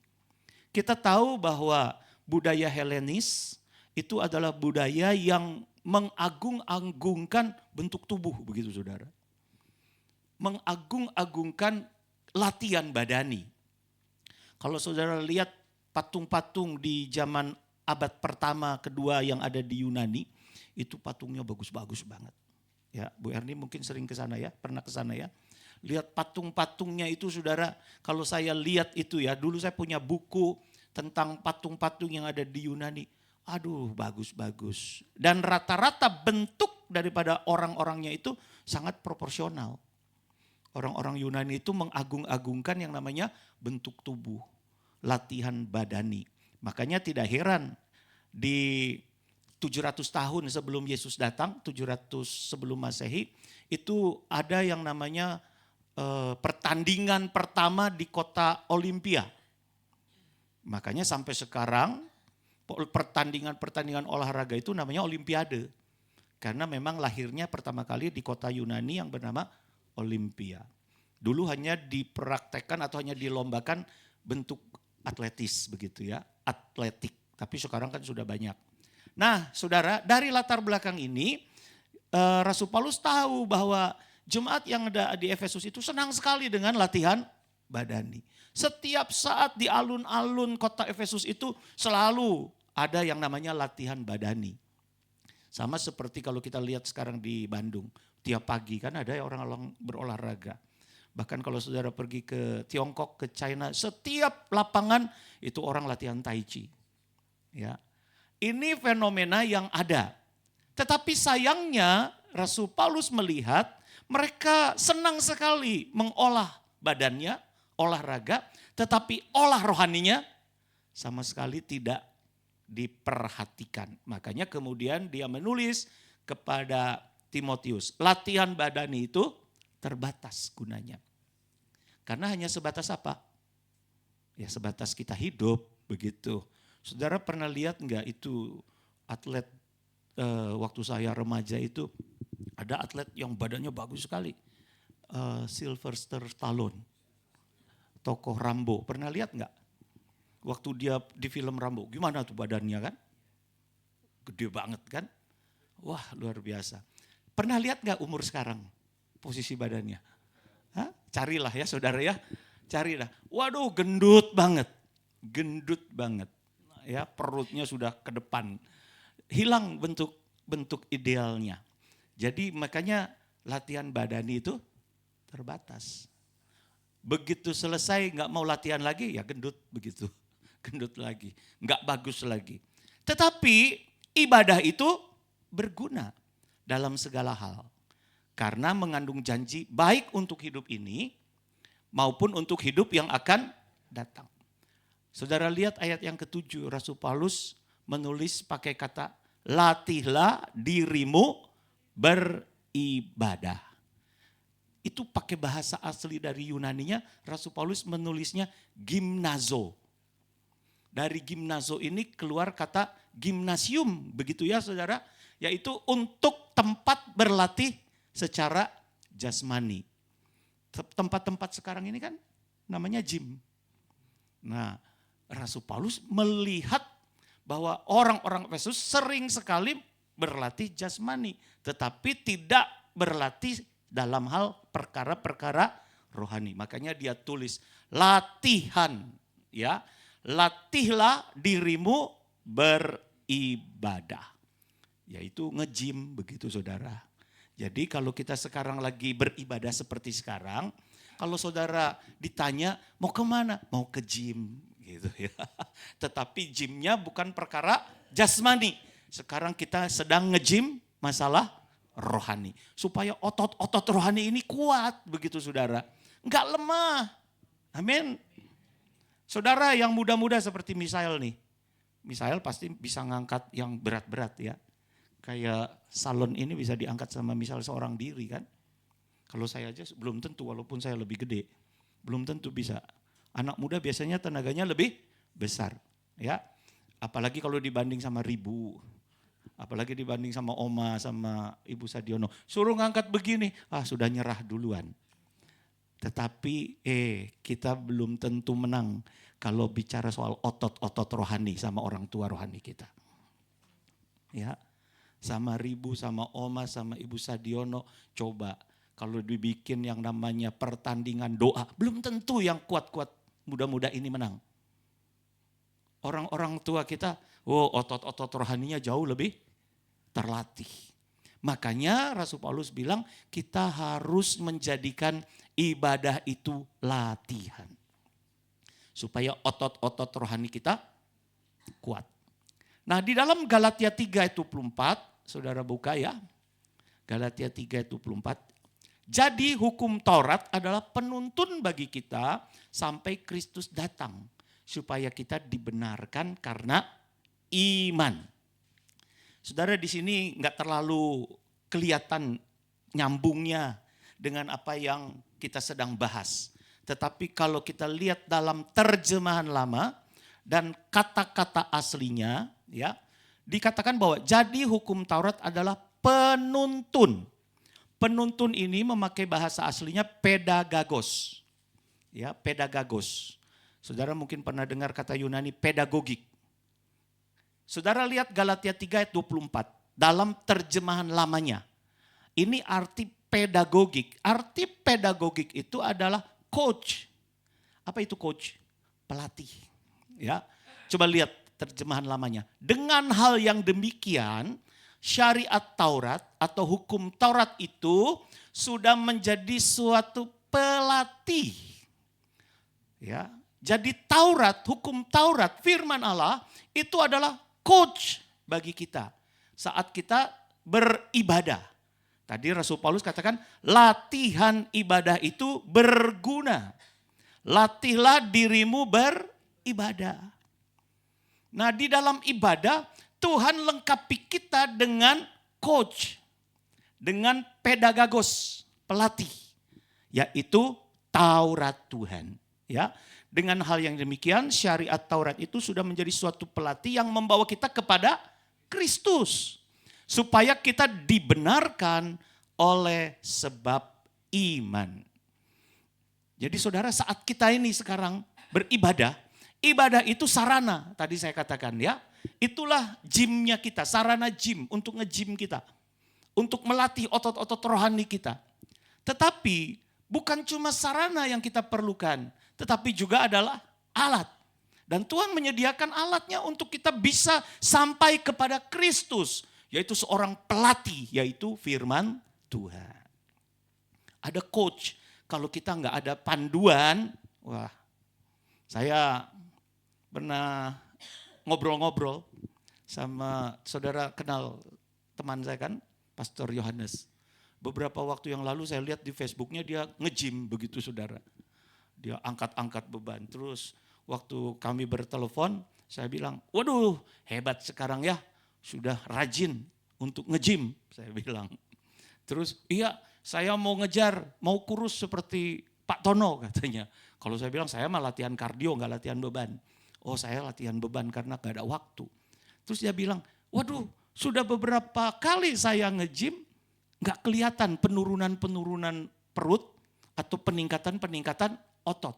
Kita tahu bahwa budaya Helenis itu adalah budaya yang mengagung-agungkan bentuk tubuh begitu saudara. Mengagung-agungkan latihan badani. Kalau saudara lihat patung-patung di zaman abad pertama, kedua yang ada di Yunani, itu patungnya bagus-bagus banget. Ya, Bu Erni mungkin sering ke sana ya, pernah ke sana ya. Lihat patung-patungnya itu saudara, kalau saya lihat itu ya, dulu saya punya buku tentang patung-patung yang ada di Yunani. Aduh bagus-bagus. Dan rata-rata bentuk daripada orang-orangnya itu sangat proporsional. Orang-orang Yunani itu mengagung-agungkan yang namanya bentuk tubuh, latihan badani. Makanya tidak heran di 700 tahun sebelum Yesus datang, 700 sebelum Masehi, itu ada yang namanya pertandingan pertama di kota Olimpia. Makanya sampai sekarang pertandingan olahraga itu namanya Olimpiade. Karena memang lahirnya pertama kali di kota Yunani yang bernama Olimpia. Dulu hanya dipraktekkan atau hanya dilombakan bentuk atletis begitu ya, atletik. Tapi sekarang kan sudah banyak. Nah saudara, dari latar belakang ini Rasul Paulus tahu bahwa jemaat yang ada di Efesus itu senang sekali dengan latihan badani. Setiap saat di alun-alun kota Efesus itu selalu ada yang namanya latihan badani. Sama seperti kalau kita lihat sekarang di Bandung, tiap pagi kan ada orang-orang berolahraga. Bahkan kalau saudara pergi ke Tiongkok, ke China, setiap lapangan itu orang latihan tai chi. Ya. Ini fenomena yang ada. Tetapi sayangnya Rasul Paulus melihat mereka senang sekali mengolah badannya, olahraga, tetapi olah rohaninya sama sekali tidak diperhatikan. Makanya kemudian dia menulis kepada Timotius, latihan badani itu terbatas gunanya. Karena hanya sebatas apa? Ya sebatas kita hidup begitu. Saudara pernah lihat enggak itu atlet waktu saya remaja itu ada atlet yang badannya bagus sekali. Sylvester Stallone, tokoh Rambo. Pernah lihat enggak? Waktu dia di film Rambo, gimana tuh badannya kan? Gede banget kan? Wah luar biasa. Pernah lihat enggak umur sekarang posisi badannya? Hah? Carilah ya saudara ya, carilah. Waduh gendut banget, ya perutnya sudah ke depan, hilang bentuk idealnya. Jadi makanya latihan badani itu terbatas. Begitu selesai nggak mau latihan lagi ya gendut begitu, gendut lagi, nggak bagus lagi. Tetapi ibadah itu berguna dalam segala hal. Karena mengandung janji baik untuk hidup ini maupun untuk hidup yang akan datang. Saudara lihat ayat yang ke-7, Rasul Paulus menulis pakai kata latihlah dirimu beribadah. Itu pakai bahasa asli dari Yunaninya, Rasul Paulus menulisnya gimnazo. Dari gimnazo ini keluar kata gimnasium, begitu ya saudara, yaitu untuk tempat berlatih secara jasmani. Tempat-tempat sekarang ini kan namanya gym. Nah, Rasul Paulus melihat bahwa orang-orang Efesus sering sekali berlatih jasmani, tetapi tidak berlatih dalam hal perkara-perkara rohani. Makanya dia tulis latihan, ya, latihlah dirimu beribadah, yaitu nge-gym begitu saudara. Jadi kalau kita sekarang lagi beribadah seperti sekarang, kalau saudara ditanya mau kemana? Mau ke gym gitu ya. Tetapi gymnya bukan perkara jasmani. Sekarang kita sedang nge-gym masalah rohani. Supaya otot-otot rohani ini kuat begitu saudara. Enggak lemah. Amin. Saudara yang muda-muda seperti Misael nih. Misael pasti bisa ngangkat yang berat-berat ya. Kayak salon ini bisa diangkat sama misal seorang diri kan. Kalau saya aja belum tentu walaupun saya lebih gede. Belum tentu bisa. Anak muda biasanya tenaganya lebih besar. Ya. Apalagi kalau dibanding sama Ribu. Apalagi dibanding sama Oma, sama Ibu Sadiono. Suruh ngangkat begini, sudah nyerah duluan. Tetapi kita belum tentu menang kalau bicara soal otot-otot rohani sama orang tua rohani kita. Ya. Sama Ribu, sama Oma, sama Ibu Sadiono, coba kalau dibikin yang namanya pertandingan doa, belum tentu yang kuat-kuat muda-muda ini menang. Orang-orang tua kita, otot-otot rohaninya jauh lebih terlatih. Makanya Rasul Paulus bilang kita harus menjadikan ibadah itu latihan. Supaya otot-otot rohani kita kuat. Nah di dalam Galatia 3:24, saudara buka ya. Galatia 3:24. Jadi hukum Taurat adalah penuntun bagi kita sampai Kristus datang. Supaya kita dibenarkan karena iman. Saudara di sini enggak terlalu kelihatan nyambungnya dengan apa yang kita sedang bahas. Tetapi kalau kita lihat dalam terjemahan lama dan kata-kata aslinya, ya, dikatakan bahwa jadi hukum Taurat adalah penuntun. Penuntun ini memakai bahasa aslinya pedagogos. Ya, pedagogos. Saudara mungkin pernah dengar kata Yunani pedagogik. Saudara lihat Galatia 3:24 dalam terjemahan lamanya. Ini arti pedagogik. Arti pedagogik itu adalah coach. Apa itu coach? Pelatih. Ya. Coba lihat terjemahan lamanya. Dengan hal yang demikian, syariat Taurat atau hukum Taurat itu sudah menjadi suatu pelatih. Ya, Jadi Taurat, hukum Taurat, firman Allah itu adalah coach bagi kita saat kita beribadah. Tadi Rasul Paulus katakan latihan ibadah itu berguna. Latihlah dirimu beribadah. Nah, di dalam ibadah Tuhan lengkapi kita dengan coach, dengan pedagogos, pelatih, yaitu Taurat Tuhan. Ya, dengan hal yang demikian syariat Taurat itu sudah menjadi suatu pelatih yang membawa kita kepada Kristus, supaya kita dibenarkan oleh sebab iman. Jadi saudara, saat kita ini sekarang beribadah, ibadah itu sarana, tadi saya katakan ya. Itulah gymnya kita, sarana gym untuk nge-gym kita. Untuk melatih otot-otot rohani kita. Tetapi bukan cuma sarana yang kita perlukan, tetapi juga adalah alat. Dan Tuhan menyediakan alatnya untuk kita bisa sampai kepada Kristus, yaitu seorang pelatih, yaitu firman Tuhan. Ada coach, kalau kita nggak ada panduan, wah, saya pernah ngobrol-ngobrol sama saudara, kenal teman saya kan, Pastor Yohanes. Beberapa waktu yang lalu saya lihat di Facebooknya dia nge-gym begitu saudara. Dia angkat-angkat beban. Terus waktu kami bertelepon, saya bilang, waduh hebat sekarang ya, sudah rajin untuk nge-gym, saya bilang. Terus iya saya mau ngejar, mau kurus seperti Pak Tono katanya. Kalau saya bilang saya mah latihan kardio, nggak latihan beban. Oh saya latihan beban karena gak ada waktu. Terus dia bilang, waduh sudah beberapa kali saya nge-gym, gak kelihatan penurunan-penurunan perut atau peningkatan-peningkatan otot.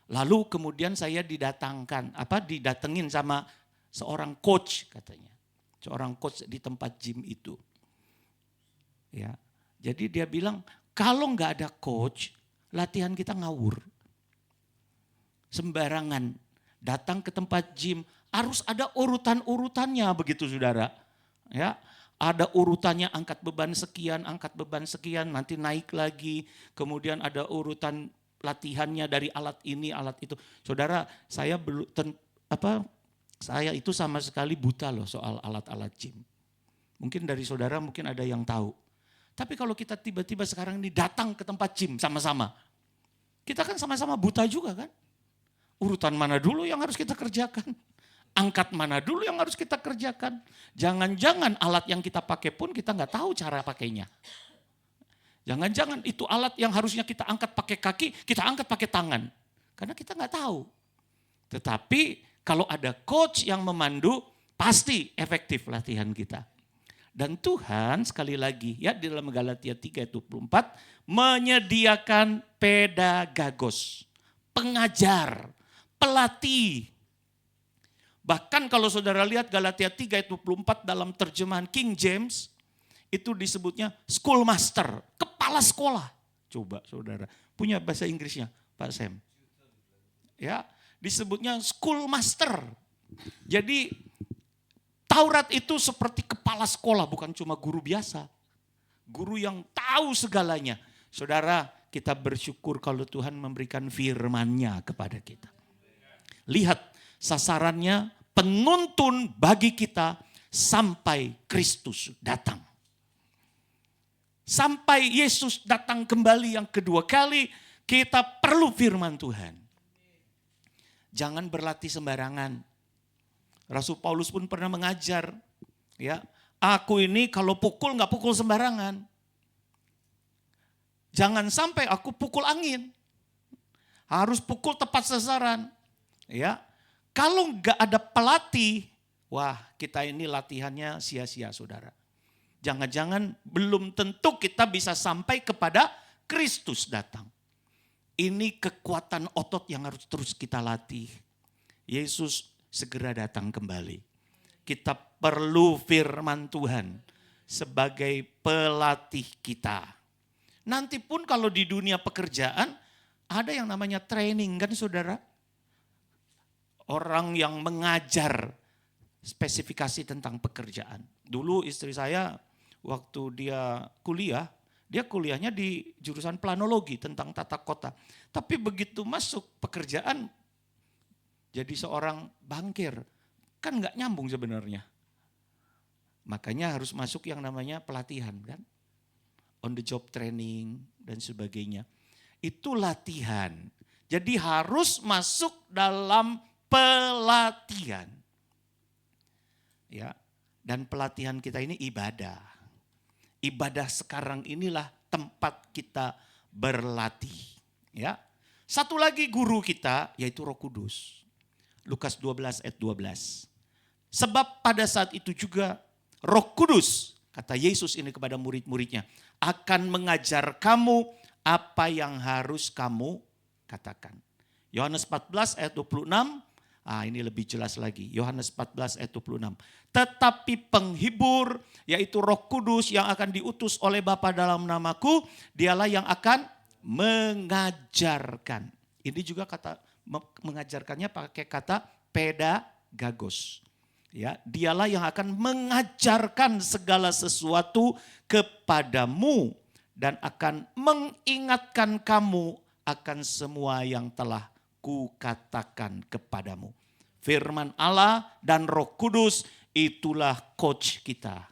Lalu kemudian saya didatengin sama seorang coach katanya. Seorang coach di tempat gym itu. Ya, jadi dia bilang, kalau gak ada coach, latihan kita ngawur. Sembarangan. Datang ke tempat gym harus ada urutan-urutannya begitu saudara. Ya, ada urutannya angkat beban sekian, nanti naik lagi. Kemudian ada urutan latihannya dari alat ini, alat itu. Saudara, saya itu sama sekali buta loh soal alat-alat gym. Mungkin dari saudara mungkin ada yang tahu. Tapi kalau kita tiba-tiba sekarang ini datang ke tempat gym sama-sama. Kita kan sama-sama buta juga kan? Urutan mana dulu yang harus kita kerjakan? Angkat mana dulu yang harus kita kerjakan? Jangan-jangan alat yang kita pakai pun kita nggak tahu cara pakainya. Jangan-jangan itu alat yang harusnya kita angkat pakai kaki, kita angkat pakai tangan. Karena kita nggak tahu. Tetapi kalau ada coach yang memandu, pasti efektif latihan kita. Dan Tuhan sekali lagi ya di dalam Galatia 3:24 menyediakan pedagogos, pengajar, pelatih. Bahkan kalau saudara lihat Galatia 3:24 dalam terjemahan King James, itu disebutnya schoolmaster, kepala sekolah. Coba saudara, punya bahasa Inggrisnya Pak Sam. Ya, disebutnya schoolmaster. Jadi Taurat itu seperti kepala sekolah, bukan cuma guru biasa. Guru yang tahu segalanya. Saudara, kita bersyukur kalau Tuhan memberikan firman-Nya kepada kita. Lihat sasarannya penuntun bagi kita sampai Kristus datang. Sampai Yesus datang kembali yang kedua kali, kita perlu firman Tuhan. Jangan berlatih sembarangan. Rasul Paulus pun pernah mengajar, ya, aku ini kalau pukul nggak pukul sembarangan. Jangan sampai aku pukul angin. Harus pukul tepat sasaran. Ya, kalau nggak ada pelatih, wah kita ini latihannya sia-sia saudara. Jangan-jangan belum tentu kita bisa sampai kepada Kristus datang. Ini kekuatan otot yang harus terus kita latih. Yesus segera datang kembali. Kita perlu firman Tuhan sebagai pelatih kita. Nanti pun kalau di dunia pekerjaan ada yang namanya training kan saudara. Orang yang mengajar spesifikasi tentang pekerjaan. Dulu istri saya waktu dia kuliah, Dia kuliahnya di jurusan planologi tentang tata kota. Tapi begitu masuk pekerjaan jadi seorang bankir, kan nggak nyambung sebenarnya. Makanya harus masuk yang namanya pelatihan kan. On the job training dan sebagainya. Itu latihan. Jadi harus masuk dalam pelatihan. Ya, dan pelatihan kita ini ibadah. Ibadah sekarang inilah tempat kita berlatih. Ya. Satu lagi guru kita yaitu Roh Kudus. Lukas 12 ayat 12. Sebab pada saat itu juga Roh Kudus, kata Yesus ini kepada murid-muridnya, akan mengajar kamu apa yang harus kamu katakan. Yohanes 14 ayat 26, ini lebih jelas lagi. Yohanes 14 ayat 26. Tetapi penghibur, yaitu Roh Kudus yang akan diutus oleh Bapa dalam namaku, dialah yang akan mengajarkan. Ini juga kata mengajarkannya pakai kata pedagogos. Ya, dialah yang akan mengajarkan segala sesuatu kepadamu dan akan mengingatkan kamu akan semua yang telah kukatakan kepadamu. Firman Allah dan Roh Kudus itulah coach kita.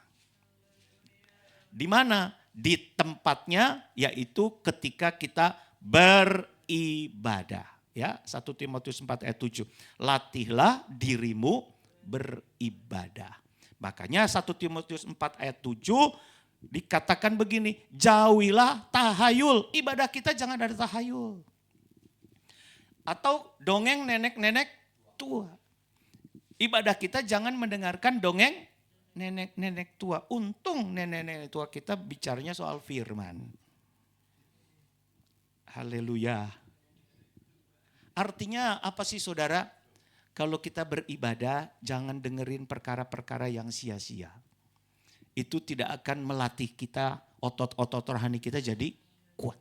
Di mana? Di tempatnya yaitu ketika kita beribadah. Ya, 1 Timotius 4 ayat 7. Latihlah dirimu beribadah. Makanya 1 Timotius 4 ayat 7 dikatakan begini, jauhilah tahayul. Ibadah kita jangan ada tahayul. Atau dongeng nenek-nenek tua. Ibadah kita jangan mendengarkan dongeng nenek-nenek tua. Untung nenek-nenek tua kita bicaranya soal firman. Haleluya. Artinya apa sih saudara? Kalau kita beribadah jangan dengerin perkara-perkara yang sia-sia. Itu tidak akan melatih kita, otot-otot rohani kita jadi kuat.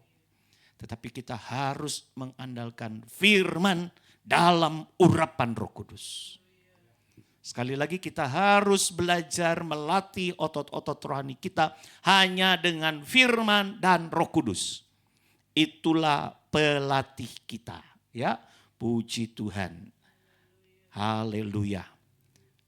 Tetapi kita harus mengandalkan firman dalam urapan Roh Kudus. Sekali lagi kita harus belajar melatih otot-otot rohani kita hanya dengan firman dan Roh Kudus. Itulah pelatih kita. Ya, puji Tuhan. Haleluya.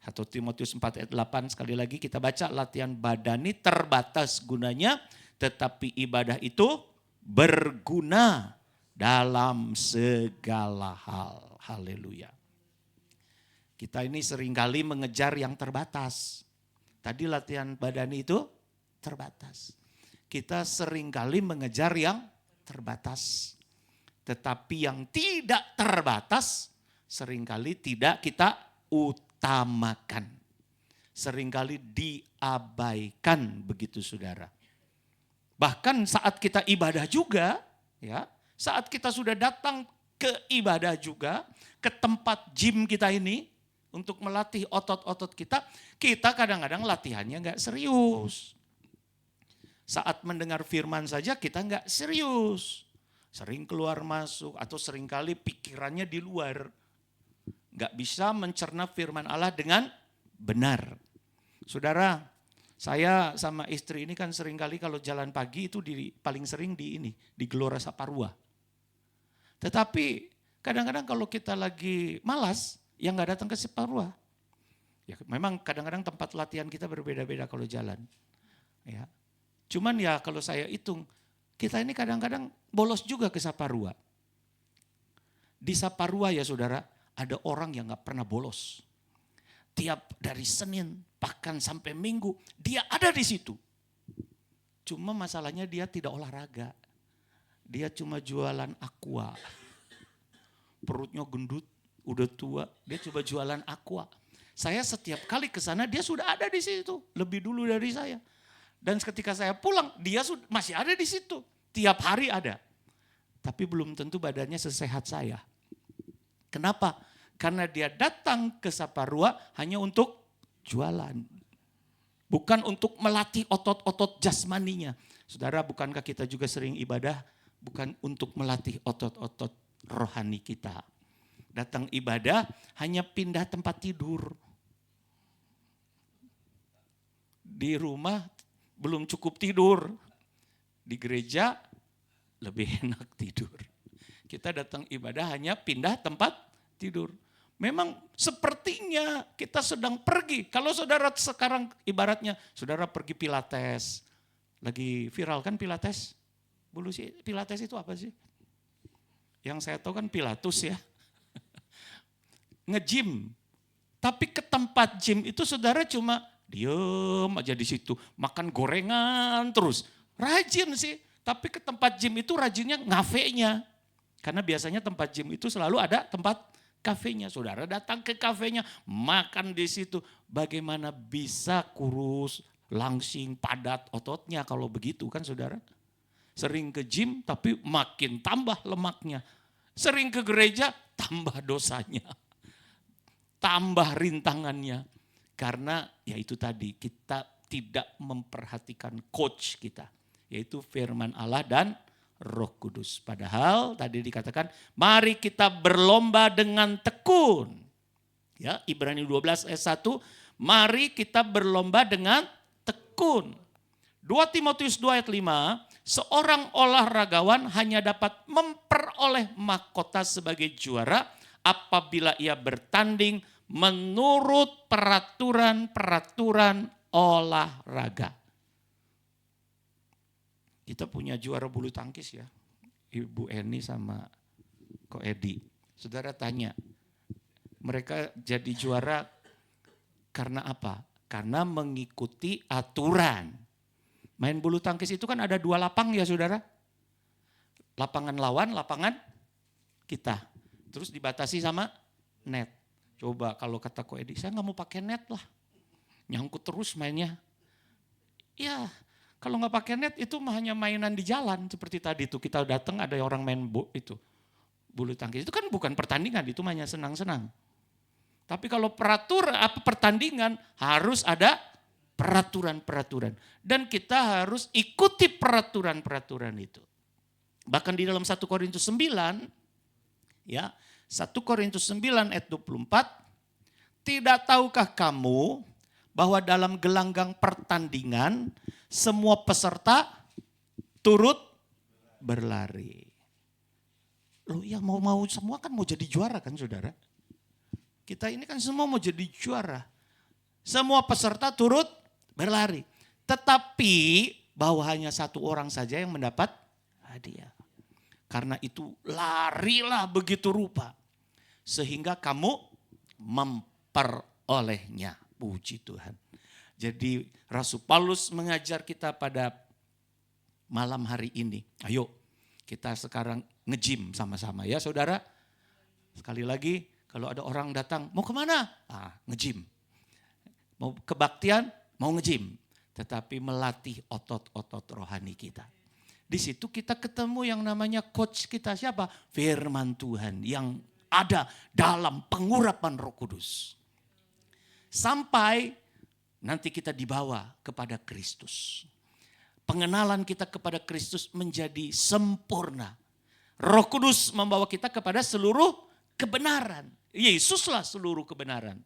1 Timotius 4 ayat 8 sekali lagi kita baca, latihan badani terbatas gunanya, tetapi ibadah itu berguna dalam segala hal. Haleluya. Kita ini seringkali mengejar yang terbatas. Tadi latihan badani itu terbatas. Kita seringkali mengejar yang terbatas. Tetapi yang tidak terbatas seringkali tidak kita utamakan. Seringkali diabaikan begitu saudara. Bahkan saat kita ibadah juga, ya, saat kita sudah datang ke ibadah juga, ke tempat gym kita ini untuk melatih otot-otot kita, kita kadang-kadang latihannya nggak serius. Saat mendengar firman saja kita nggak serius. Sering keluar masuk atau seringkali pikirannya di luar. Nggak bisa mencerna firman Allah dengan benar. Saudara, saya sama istri ini kan seringkali kalau jalan pagi itu paling sering di Gelora Saparua. Tetapi kadang-kadang kalau kita lagi malas, ya nggak datang ke Saparua. Ya memang kadang-kadang tempat latihan kita berbeda-beda kalau jalan. Ya. Cuman ya kalau saya hitung, kita ini kadang-kadang bolos juga ke Saparua. Di Saparua ya saudara, ada orang yang gak pernah bolos. Tiap dari Senin, bahkan sampai Minggu, dia ada di situ. Cuma masalahnya dia tidak olahraga. Dia cuma jualan aqua. Perutnya gendut, udah tua, dia coba jualan aqua. Saya setiap kali ke sana dia sudah ada di situ, lebih dulu dari saya. Dan ketika saya pulang, dia masih ada di situ. Tiap hari ada. Tapi belum tentu badannya sesehat saya. Kenapa? Karena dia datang ke Saparua hanya untuk jualan. Bukan untuk melatih otot-otot jasmaninya. Saudara, bukankah kita juga sering ibadah? Bukan untuk melatih otot-otot rohani kita. Datang ibadah hanya pindah tempat tidur. Di rumah belum cukup tidur. Di gereja lebih enak tidur. Kita datang ibadah hanya pindah tempat tidur. Memang sepertinya kita sedang pergi. Kalau saudara sekarang ibaratnya saudara pergi pilates. Lagi viral kan pilates? Dulu sih pilates itu apa sih? Yang saya tahu kan pilatus ya. Nge-gym. Tapi ke tempat gym itu saudara cuma diem aja di situ. Makan gorengan terus. Rajin sih. Tapi ke tempat gym itu rajinnya ngafenya. Karena biasanya tempat gym itu selalu ada tempat kafenya. Saudara datang ke kafenya, makan di situ. Bagaimana bisa kurus, langsing, padat ototnya kalau begitu kan saudara. Sering ke gym tapi makin tambah lemaknya. Sering ke gereja tambah dosanya. Tambah rintangannya. Karena ya itu tadi kita tidak memperhatikan coach kita. Yaitu firman Allah dan Roh Kudus. Padahal tadi dikatakan mari kita berlomba dengan tekun. Ya, Ibrani 12 ayat 1, mari kita berlomba dengan tekun. 2 Timotius 2 ayat 5, seorang olahragawan hanya dapat memperoleh mahkota sebagai juara apabila ia bertanding menurut peraturan-peraturan olahraga. Kita punya juara bulu tangkis ya, Ibu Eni sama Ko Edi. Saudara tanya, mereka jadi juara karena apa? Karena mengikuti aturan. Main bulu tangkis itu kan ada 2 lapang ya saudara. Lapangan lawan, lapangan kita. Terus dibatasi sama net. Coba kalau kata Ko Edi, saya nggak mau pakai net lah. Nyangkut terus mainnya. Ya, kalau nggak pakai net itu hanya mainan di jalan seperti tadi tuh kita datang ada orang main itu bulu tangkis itu kan bukan pertandingan, itu hanya senang-senang. Tapi kalau pertandingan harus ada peraturan-peraturan dan kita harus ikuti peraturan-peraturan itu. Bahkan di dalam 1 Korintus 9 ya, 1 Korintus 9 ayat 24, tidak tahukah kamu bahwa dalam gelanggang pertandingan semua peserta turut berlari. Loh ya mau semua kan mau jadi juara kan saudara. Kita ini kan semua mau jadi juara. Semua peserta turut berlari. Tetapi bahwa hanya 1 orang saja yang mendapat hadiah. Karena itu larilah begitu rupa. Sehingga kamu memperolehnya. Puji Tuhan. Jadi Rasul Paulus mengajar kita pada malam hari ini. Ayo kita sekarang nge-gym sama-sama ya saudara. Sekali lagi kalau ada orang datang mau kemana? Nge-gym. Mau kebaktian? Mau nge-gym. Tetapi melatih otot-otot rohani kita. Di situ kita ketemu yang namanya coach kita siapa? Firman Tuhan yang ada dalam pengurapan Roh Kudus. Sampai nanti kita dibawa kepada Kristus. Pengenalan kita kepada Kristus menjadi sempurna. Roh Kudus membawa kita kepada seluruh kebenaran. Yesuslah seluruh kebenaran.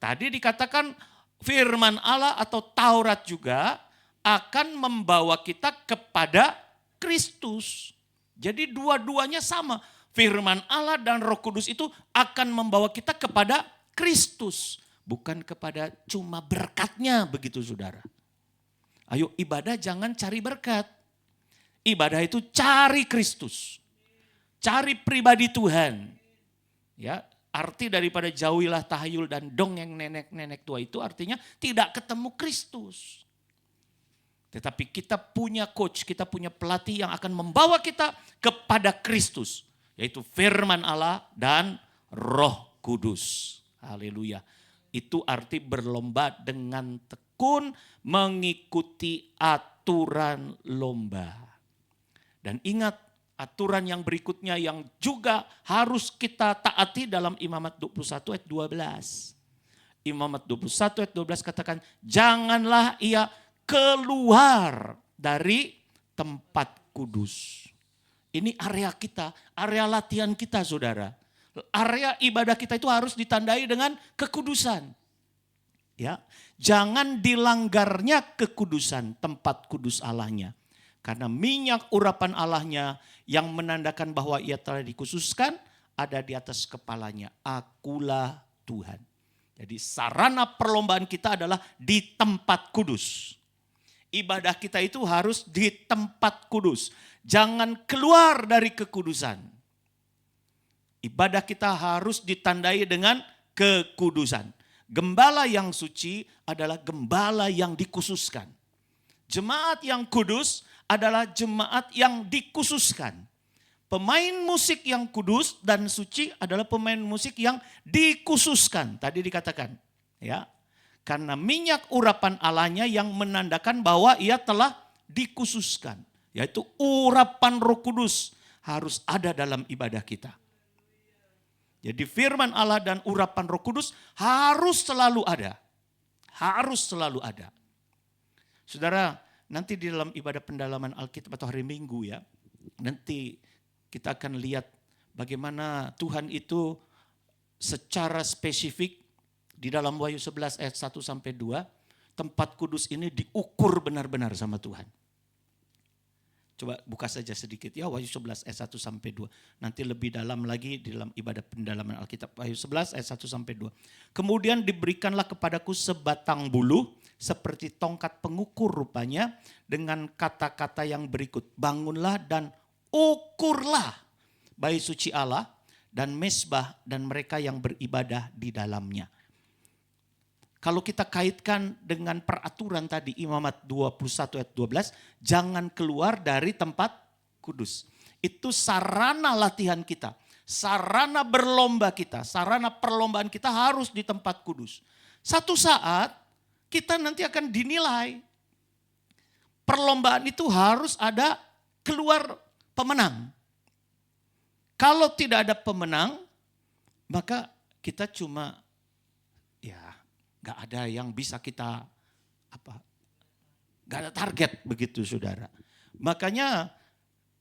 Tadi dikatakan firman Allah atau Taurat juga akan membawa kita kepada Kristus. Jadi dua-duanya sama. Firman Allah dan Roh Kudus itu akan membawa kita kepada Kristus. Bukan kepada cuma berkatnya begitu saudara. Ayo ibadah jangan cari berkat. Ibadah itu cari Kristus. Cari pribadi Tuhan. Ya, arti daripada jauhilah tahayul dan dongeng nenek-nenek tua itu artinya tidak ketemu Kristus. Tetapi kita punya coach, kita punya pelatih yang akan membawa kita kepada Kristus. Yaitu firman Allah dan Roh Kudus. Haleluya. Itu arti berlomba dengan tekun mengikuti aturan lomba. Dan ingat aturan yang berikutnya yang juga harus kita taati dalam Imamat 21 ayat 12. Imamat 21 ayat 12 katakan janganlah ia keluar dari tempat kudus. Ini area kita, area latihan kita saudara. Area ibadah kita itu harus ditandai dengan kekudusan. Ya, jangan dilanggarnya kekudusan tempat kudus Allahnya. Karena minyak urapan Allahnya yang menandakan bahwa ia telah dikhususkan ada di atas kepalanya. Akulah Tuhan. Jadi sarana perlombaan kita adalah di tempat kudus. Ibadah kita itu harus di tempat kudus. Jangan keluar dari kekudusan. Ibadah kita harus ditandai dengan kekudusan. Gembala yang suci adalah gembala yang dikhususkan. Jemaat yang kudus adalah jemaat yang dikhususkan. Pemain musik yang kudus dan suci adalah pemain musik yang dikhususkan. Tadi dikatakan, ya. Karena minyak urapan Allahnya yang menandakan bahwa ia telah dikhususkan. Yaitu urapan Roh Kudus harus ada dalam ibadah kita. Jadi firman Allah dan urapan Roh Kudus harus selalu ada. Harus selalu ada. Saudara, nanti di dalam ibadah pendalaman Alkitab atau hari Minggu ya, nanti kita akan lihat bagaimana Tuhan itu secara spesifik di dalam Wahyu 11 ayat 1 sampai 2, tempat kudus ini diukur benar-benar sama Tuhan. Coba buka saja sedikit ya Wahyu 11 ayat 1 sampai 2. Nanti lebih dalam lagi di dalam ibadah pendalaman Alkitab. Wahyu 11 ayat 1 sampai 2. Kemudian diberikanlah kepadaku sebatang bulu seperti tongkat pengukur rupanya dengan kata-kata yang berikut. Bangunlah dan ukurlah bait suci Allah dan mezbah dan mereka yang beribadah di dalamnya. Kalau kita kaitkan dengan peraturan tadi Imamat 21 ayat 12, jangan keluar dari tempat kudus. Itu sarana latihan kita, sarana berlomba kita, sarana perlombaan kita harus di tempat kudus. Satu saat kita nanti akan dinilai. Perlombaan itu harus ada keluar pemenang. Kalau tidak ada pemenang, maka kita cuma gak ada yang bisa kita gak ada target begitu saudara. Makanya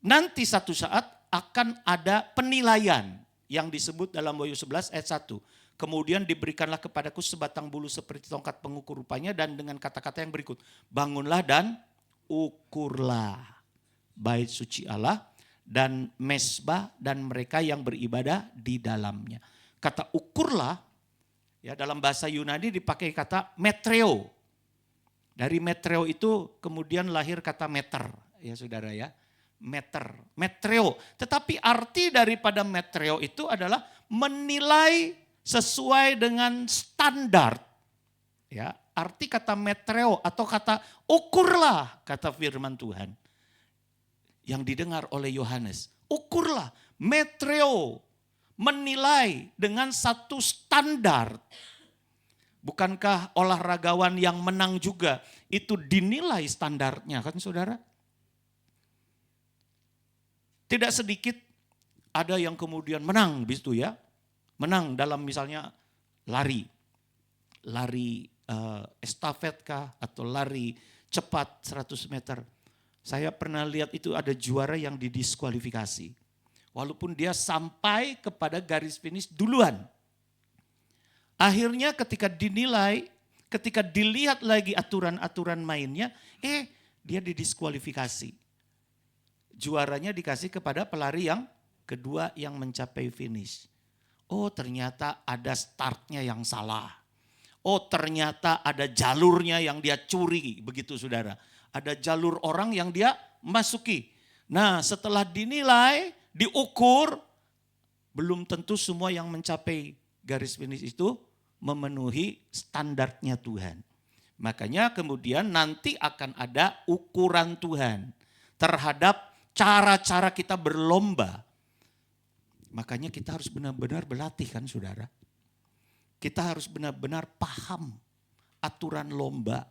nanti satu saat akan ada penilaian yang disebut dalam Wahyu 11 ayat 1. Kemudian diberikanlah kepadaku sebatang bulu seperti tongkat pengukur rupanya dan dengan kata-kata yang berikut. Bangunlah dan ukurlah bait suci Allah dan mezbah dan mereka yang beribadah di dalamnya. Kata ukurlah ya dalam bahasa Yunani dipakai kata metreo. Dari metreo itu kemudian lahir kata meter ya saudara ya. Meter, metreo. Tetapi arti daripada metreo itu adalah menilai sesuai dengan standar. Ya, arti kata metreo atau kata ukurlah kata firman Tuhan. Yang didengar oleh Yohanes. Ukurlah, metreo. Menilai dengan satu standar. Bukankah olahragawan yang menang juga itu dinilai standarnya kan saudara? Tidak sedikit ada yang kemudian menang begitu ya. Menang dalam misalnya lari estafet kah atau lari cepat 100 meter. Saya pernah lihat itu ada juara yang didiskualifikasi. Walaupun dia sampai kepada garis finish duluan. Akhirnya ketika dinilai, ketika dilihat lagi aturan-aturan mainnya, dia didiskualifikasi. Juaranya dikasih kepada pelari yang kedua yang mencapai finish. Oh ternyata ada startnya yang salah. Oh ternyata ada jalurnya yang dia curi, begitu saudara. Ada jalur orang yang dia masuki. Nah setelah dinilai, diukur, belum tentu semua yang mencapai garis finish itu memenuhi standarnya Tuhan. Makanya kemudian nanti akan ada ukuran Tuhan terhadap cara-cara kita berlomba. Makanya kita harus benar-benar berlatih kan saudara. Kita harus benar-benar paham aturan lomba.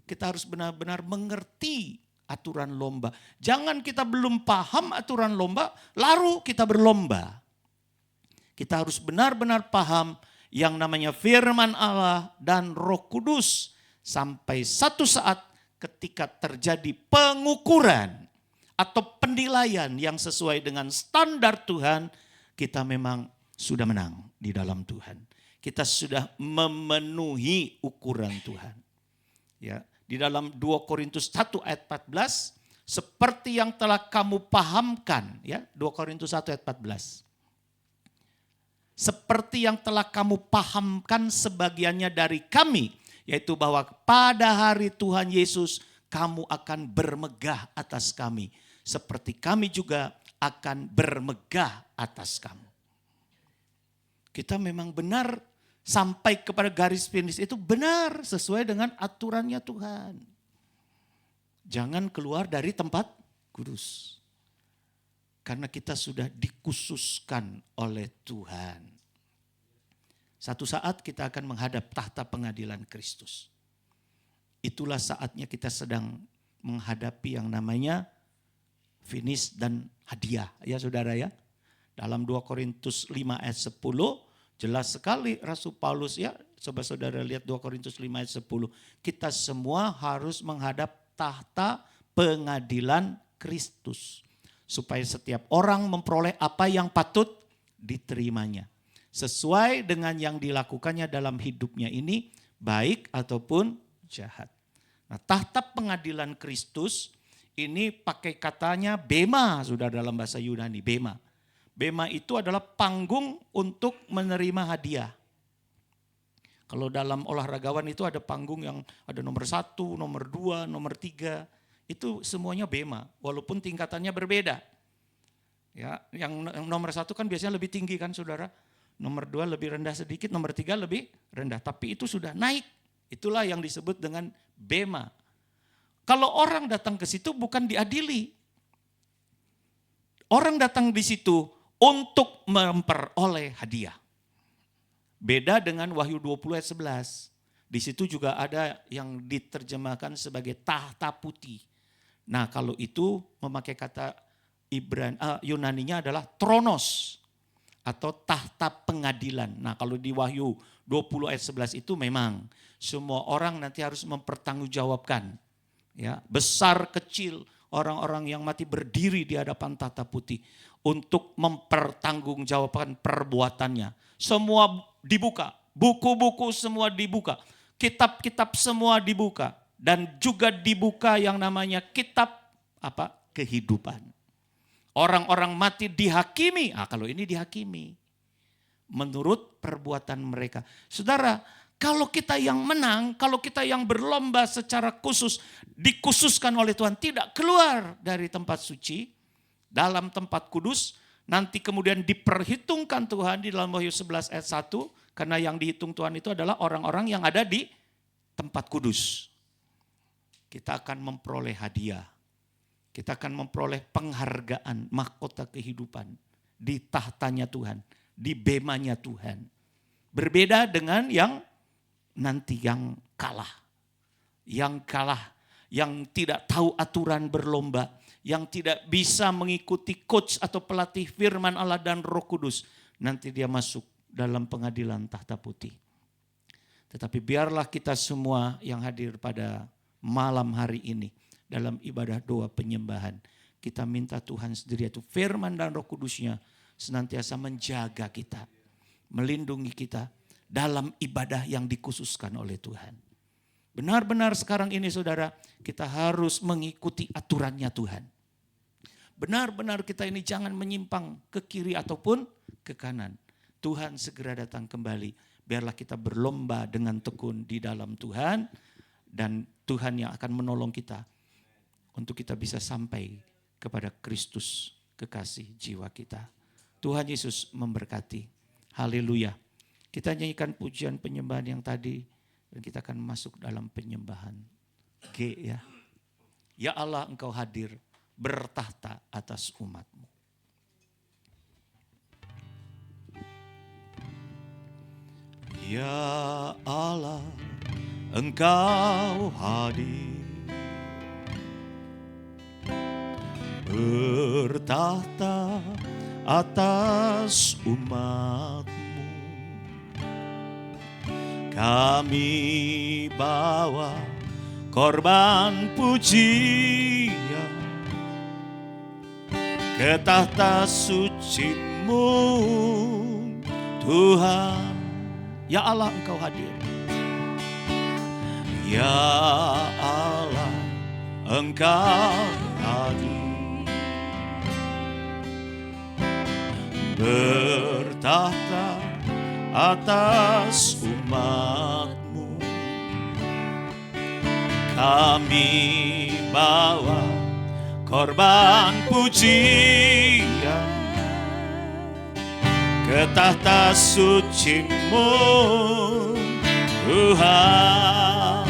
Kita harus benar-benar mengerti aturan lomba. Jangan kita belum paham aturan lomba, lalu kita berlomba. Kita harus benar-benar paham yang namanya firman Allah dan Roh Kudus. Sampai satu saat ketika terjadi pengukuran atau penilaian yang sesuai dengan standar Tuhan, kita memang sudah menang di dalam Tuhan. Kita sudah memenuhi ukuran Tuhan. Ya, di dalam 2 Korintus 1 ayat 14, seperti yang telah kamu pahamkan, ya, 2 Korintus 1 ayat 14. Seperti yang telah kamu pahamkan sebagiannya dari kami, yaitu bahwa pada hari Tuhan Yesus kamu akan bermegah atas kami, seperti kami juga akan bermegah atas kamu. Kita memang benar sampai kepada garis finish itu benar sesuai dengan aturannya Tuhan. Jangan keluar dari tempat kudus. Karena kita sudah dikhususkan oleh Tuhan. Satu saat kita akan menghadap tahta pengadilan Kristus. Itulah saatnya kita sedang menghadapi yang namanya finish dan hadiah. Ya saudara ya. Dalam 2 Korintus 5 ayat 10 jelas sekali Rasul Paulus ya. Saudara lihat 2 Korintus 5 ayat 10. Kita semua harus menghadap tahta pengadilan Kristus. Supaya setiap orang memperoleh apa yang patut diterimanya. Sesuai dengan yang dilakukannya dalam hidupnya ini, baik ataupun jahat. Nah, tahta pengadilan Kristus ini pakai katanya bema, sudah dalam bahasa Yunani, bema. Bema itu adalah panggung untuk menerima hadiah. Kalau dalam olahragawan itu ada panggung yang ada nomor 1, nomor 2, nomor 3. Itu semuanya bema, walaupun tingkatannya berbeda. Ya, yang nomor 1 kan biasanya lebih tinggi kan saudara. Nomor 2 lebih rendah sedikit, nomor 3 lebih rendah. Tapi itu sudah naik. Itulah yang disebut dengan bema. Kalau orang datang ke situ bukan diadili. Orang datang di situ untuk memperoleh hadiah. Beda dengan Wahyu 20 ayat 11. Di situ juga ada yang diterjemahkan sebagai tahta putih. Nah kalau itu memakai kata Yunaninya adalah tronos atau tahta pengadilan. Nah kalau di Wahyu 20 ayat 11 itu memang semua orang nanti harus mempertanggungjawabkan. Ya, besar kecil orang-orang yang mati berdiri di hadapan tahta putih untuk mempertanggungjawabkan perbuatannya. Semua dibuka, buku-buku semua dibuka, kitab-kitab semua dibuka dan juga dibuka yang namanya kitab kehidupan. Orang-orang mati dihakimi. Kalau ini dihakimi menurut perbuatan mereka. Saudara, kalau kita yang menang, kalau kita yang berlomba secara khusus, dikhususkan oleh Tuhan, tidak keluar dari tempat suci, dalam tempat kudus, nanti kemudian diperhitungkan Tuhan di dalam Wahyu 11 ayat 1, karena yang dihitung Tuhan itu adalah orang-orang yang ada di tempat kudus. Kita akan memperoleh hadiah. Kita akan memperoleh penghargaan, mahkota kehidupan di tahtanya Tuhan, di bemanya Tuhan. Berbeda dengan yang nanti yang kalah. Yang kalah, yang tidak tahu aturan berlomba, yang tidak bisa mengikuti coach atau pelatih firman Allah dan Roh Kudus. Nanti dia masuk dalam pengadilan tahta putih. Tetapi biarlah kita semua yang hadir pada malam hari ini dalam ibadah doa penyembahan, kita minta Tuhan sendiri yaitu firman dan Roh Kudusnya senantiasa menjaga kita, melindungi kita dalam ibadah yang dikhususkan oleh Tuhan. Benar-benar sekarang ini saudara, kita harus mengikuti aturannya Tuhan. Benar-benar kita ini jangan menyimpang ke kiri ataupun ke kanan. Tuhan segera datang kembali. Biarlah kita berlomba dengan tekun di dalam Tuhan. Dan Tuhan yang akan menolong kita untuk kita bisa sampai kepada Kristus kekasih jiwa kita. Tuhan Yesus memberkati. Haleluya. Kita nyanyikan pujian penyembahan yang tadi dan kita akan masuk dalam penyembahan G ya. Ya Allah Engkau hadir bertahta atas umat-Mu. Ya Allah Engkau hadir bertahta atas umat-Mu. Kami bawa korban pujian ke tahta suci-Mu Tuhan. Ya Allah Engkau hadir. Ya Allah Engkau hadir bertahta atas umat-Mu. Kami bawa korban pujian ke tahta suci-Mu, Tuhan.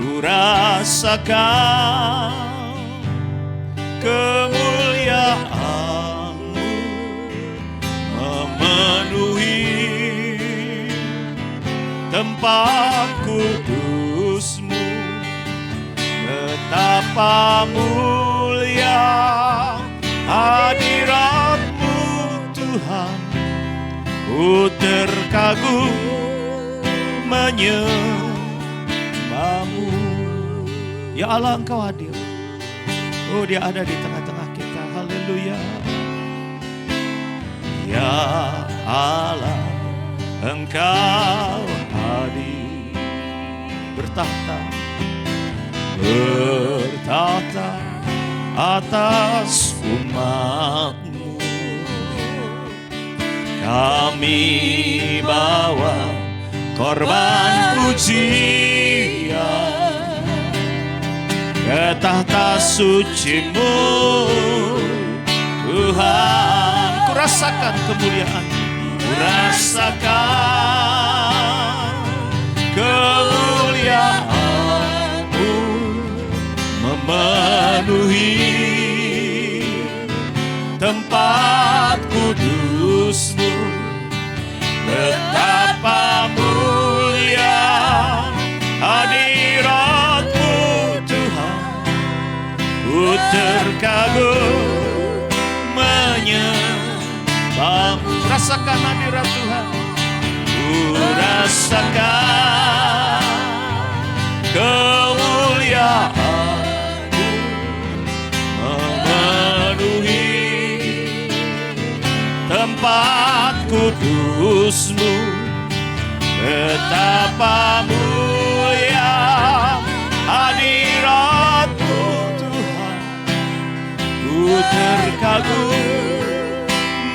Ku rasakan kemuliaan-Mu memenuhi tempat kudus-Mu. Betapa mulia hadirat-Mu, Tuhan. Ku terkagum menyembah-Mu. Ya Allah, Engkau hadir. Oh, Dia ada di tengah-tengah kita. Haleluya. Ya Allah, Engkau hadir. Bertahta atas umat-Mu. Kami bawa korban pujian ke tahta suci-Mu, Tuhan. Ku rasakan kemuliaan, ku rasakan kemuliaan-Mu memenuhi tempat kudus-Mu. Betapa mulia hadirat-Mu, Tuhan. Ku terkagum menyembah-Mu. Rasakan hadirat Tuhan. Ku rasakan kemuliaan-Mu memenuhi tempat kudus-Mu. Betapa mulia hadirat-Mu, Tuhan. Ku terkagum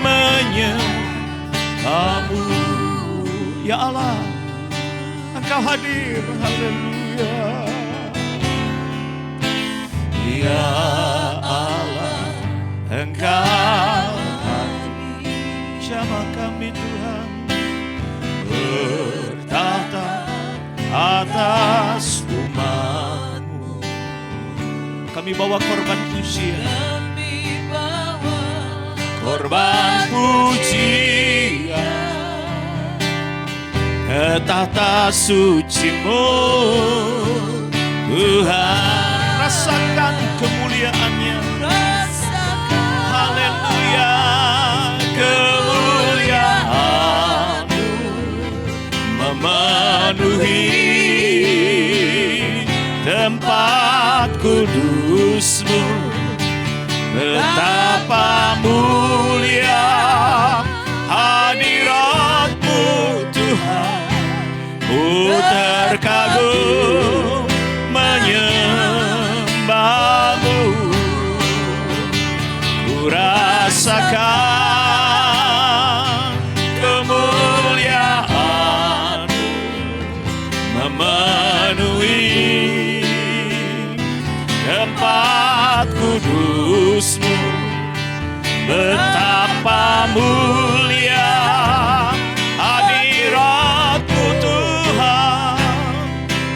menyembah-Mu. Ya Allah, Engkau hadir. Haleluya. Ya Allah, Engkau hadir. Jamah kami, Tuhan. Bertahta atas umat-Mu. Kami bawa korban pujian. Korban pujian ke tahta suci-Mu, Tuhan. Rasakan kemuliaan-Nya. Haleluya. Kemuliaan-Mu memenuhi tempat kudus-Mu. Betapa mulia hadirat-Mu, Tuhan. Ku terkagum menyembah-Mu. Ku rasakan kemuliaan-Mu memenuhi tempat kudus-Mu. Betapa mulia hadirat-Mu, Tuhan.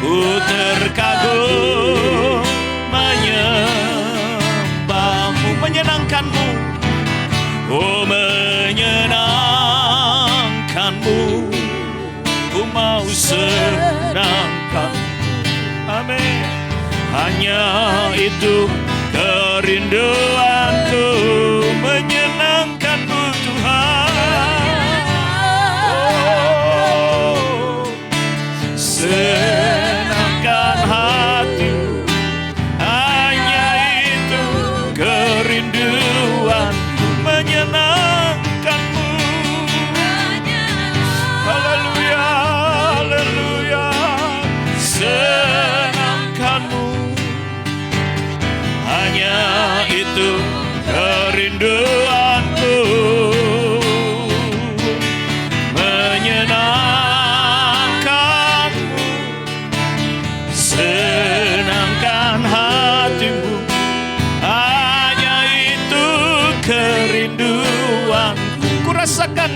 Ku terkagum menyembah-Mu, menyenangkan-Mu. Oh, menyenangkan-Mu. Ku mau senangkan. Amin. Hanya itu kerinduanku, menyenangkan-Mu, Tuhan. Oh, senangkan hati. Hanya itu kerinduanku, menyenangkan-Mu. Haleluya, haleluya. Senangkan-Mu. Hanya itu kerinduanku,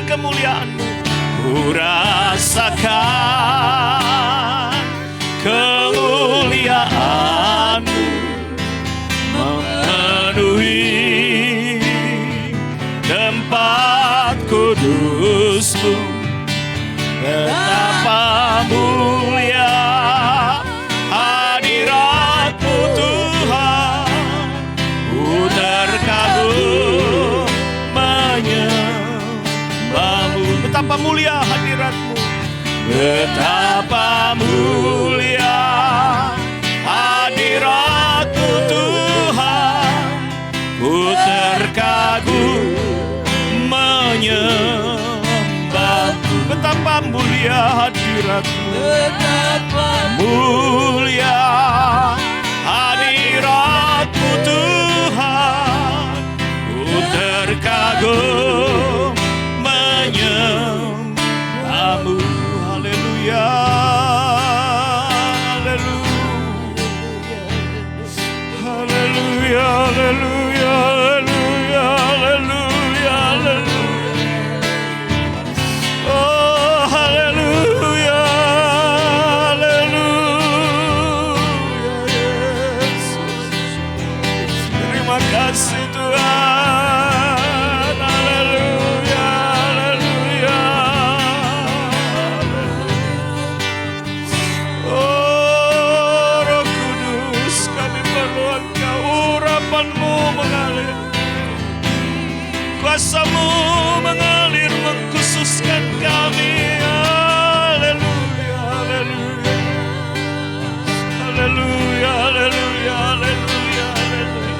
kemuliaan-Mu. Ku rasakan kemuliaan-Mu memenuhi tempat kudus-Mu. Betapa mulia hadirat-Mu Tuhan, ku terkagum menyembah-Mu. Betapa mulia hadirat-Mu, betapa mulia hadirat-Mu Tuhan, ku terkagum menyembah-Mu. Betapa mulia hadirat-Mu, betapa mulia hadirat-Mu Tuhan, ku terkagum menyembah-Mu. Haleluya, haleluya, haleluya, haleluya, haleluya, haleluya, haleluya. Oh, haleluya, haleluya, Yesus. Terima kasih Tuhan. Haleluya, haleluya. Oh, Roh Kudus, kami perlu Engkau, urapan-Mu mengalir, kuasa-Mu mengalir, mengkhususkan kami. Haleluya, haleluya, haleluya, haleluya, haleluya, haleluya.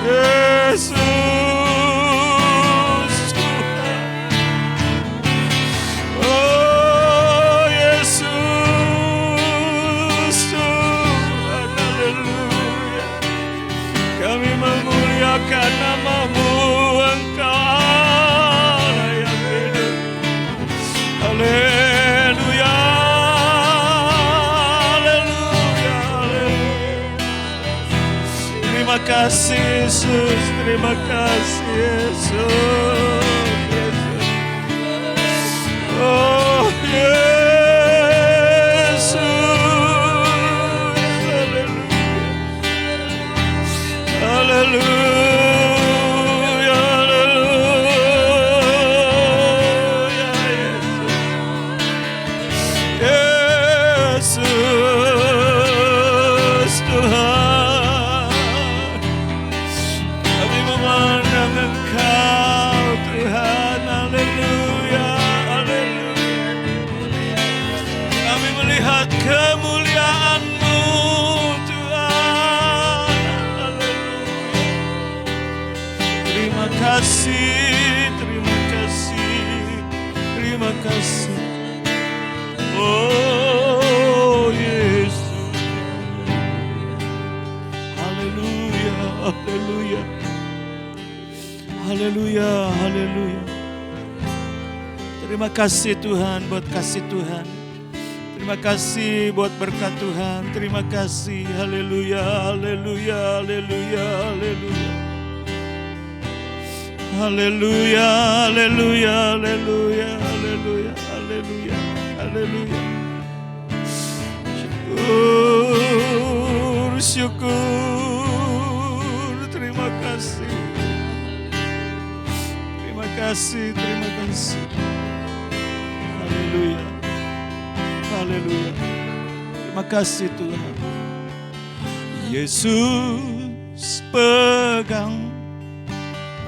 Yesus Tuhan. Oh, Yesus Tuhan. Haleluya. Kami memuliakan nama-Mu, Engkau Allah yang hidup. Haleluya, haleluya, haleluya. Terima kasih Yesus, terima kasih Yesus. Oh Yesus, haleluya, haleluya, haleluya, Yesus, Yesus Tuhan. Kami memandang Engkau Tuhan, haleluya, haleluya. Kami melihat kemuliaan-Mu Tuhan, haleluya. Terima kasih, terima kasih, terima kasih. Oh Yesus, haleluya, haleluya, haleluya, haleluya. Terima kasih Tuhan buat kasih Tuhan. Terima kasih buat berkat Tuhan. Terima kasih, haleluya, haleluya, haleluya, haleluya. Haleluya, haleluya, haleluya, haleluya, haleluya, haleluya. Syukur, syukur. Terima kasih. Terima kasih, terima kasih. Haleluya. Haleluya. Terima kasih Tuhan. Yesus pegang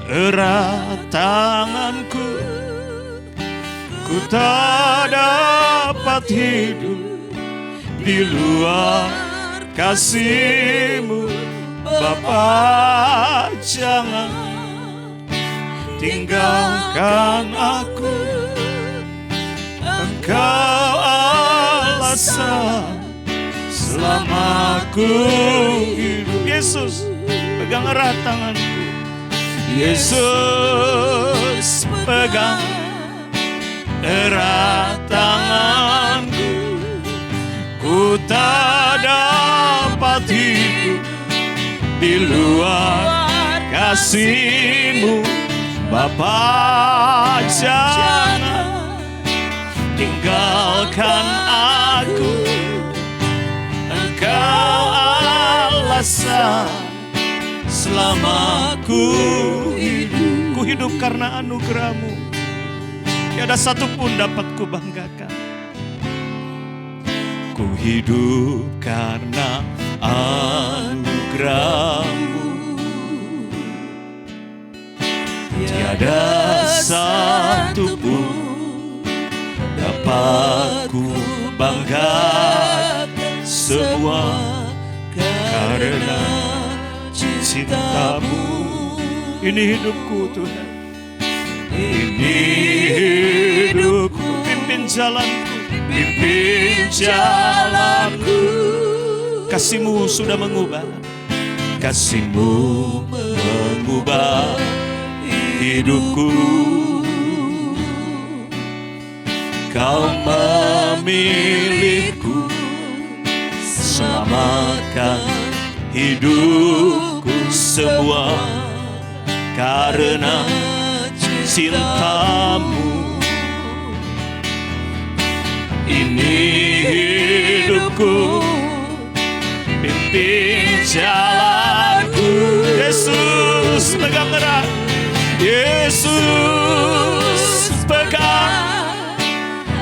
erat tanganku, ku tak dapat hidup di luar kasih-Mu. Bapa, jangan tinggalkan aku. Engkau alasan selama aku hidup. Yesus, pegang erat tanganku. Yesus, pegang erat tanganku. Ku tak dapat hidup di luar kasih-Mu. Bapa, jangan tinggalkan aku. Engkau alasan selama ku hidup. Ku hidup karena anugerah-Mu. Tiada satu pun dapat ku banggakan. Ku hidup karena anugerah-Mu. Tiada satu pun dapat ku banggakan. Semua karena cinta-Mu. Ini hidupku Tuhan. Ini hidupku. Pimpin jalanku. Pimpin jalanku. Kasih-Mu sudah mengubah. Kasih-Mu mengubah hidupku. Kau memilihku, selamatkan hidupku semua karena cinta-Mu. Ini hidupku, pimpin jalanku. Yesus pegang erat. Yesus pegang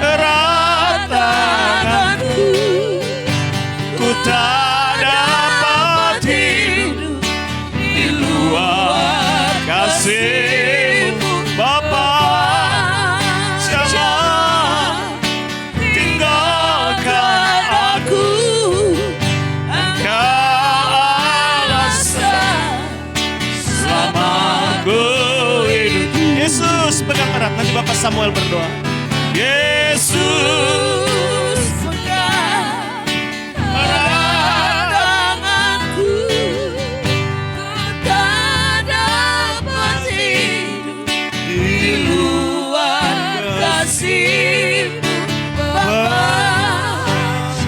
erat tanganku. Ku tak dapat hidup di luar kasih-Mu. Bapa, jangan tinggalkan aku. Engkau alasan selama ku hidup. Yesus pegang erat. Nanti Bapak Samuel berdoa. Yesus pegang erat tanganku. Ku tak dapat hidup di luar kasih-Mu. Bapa,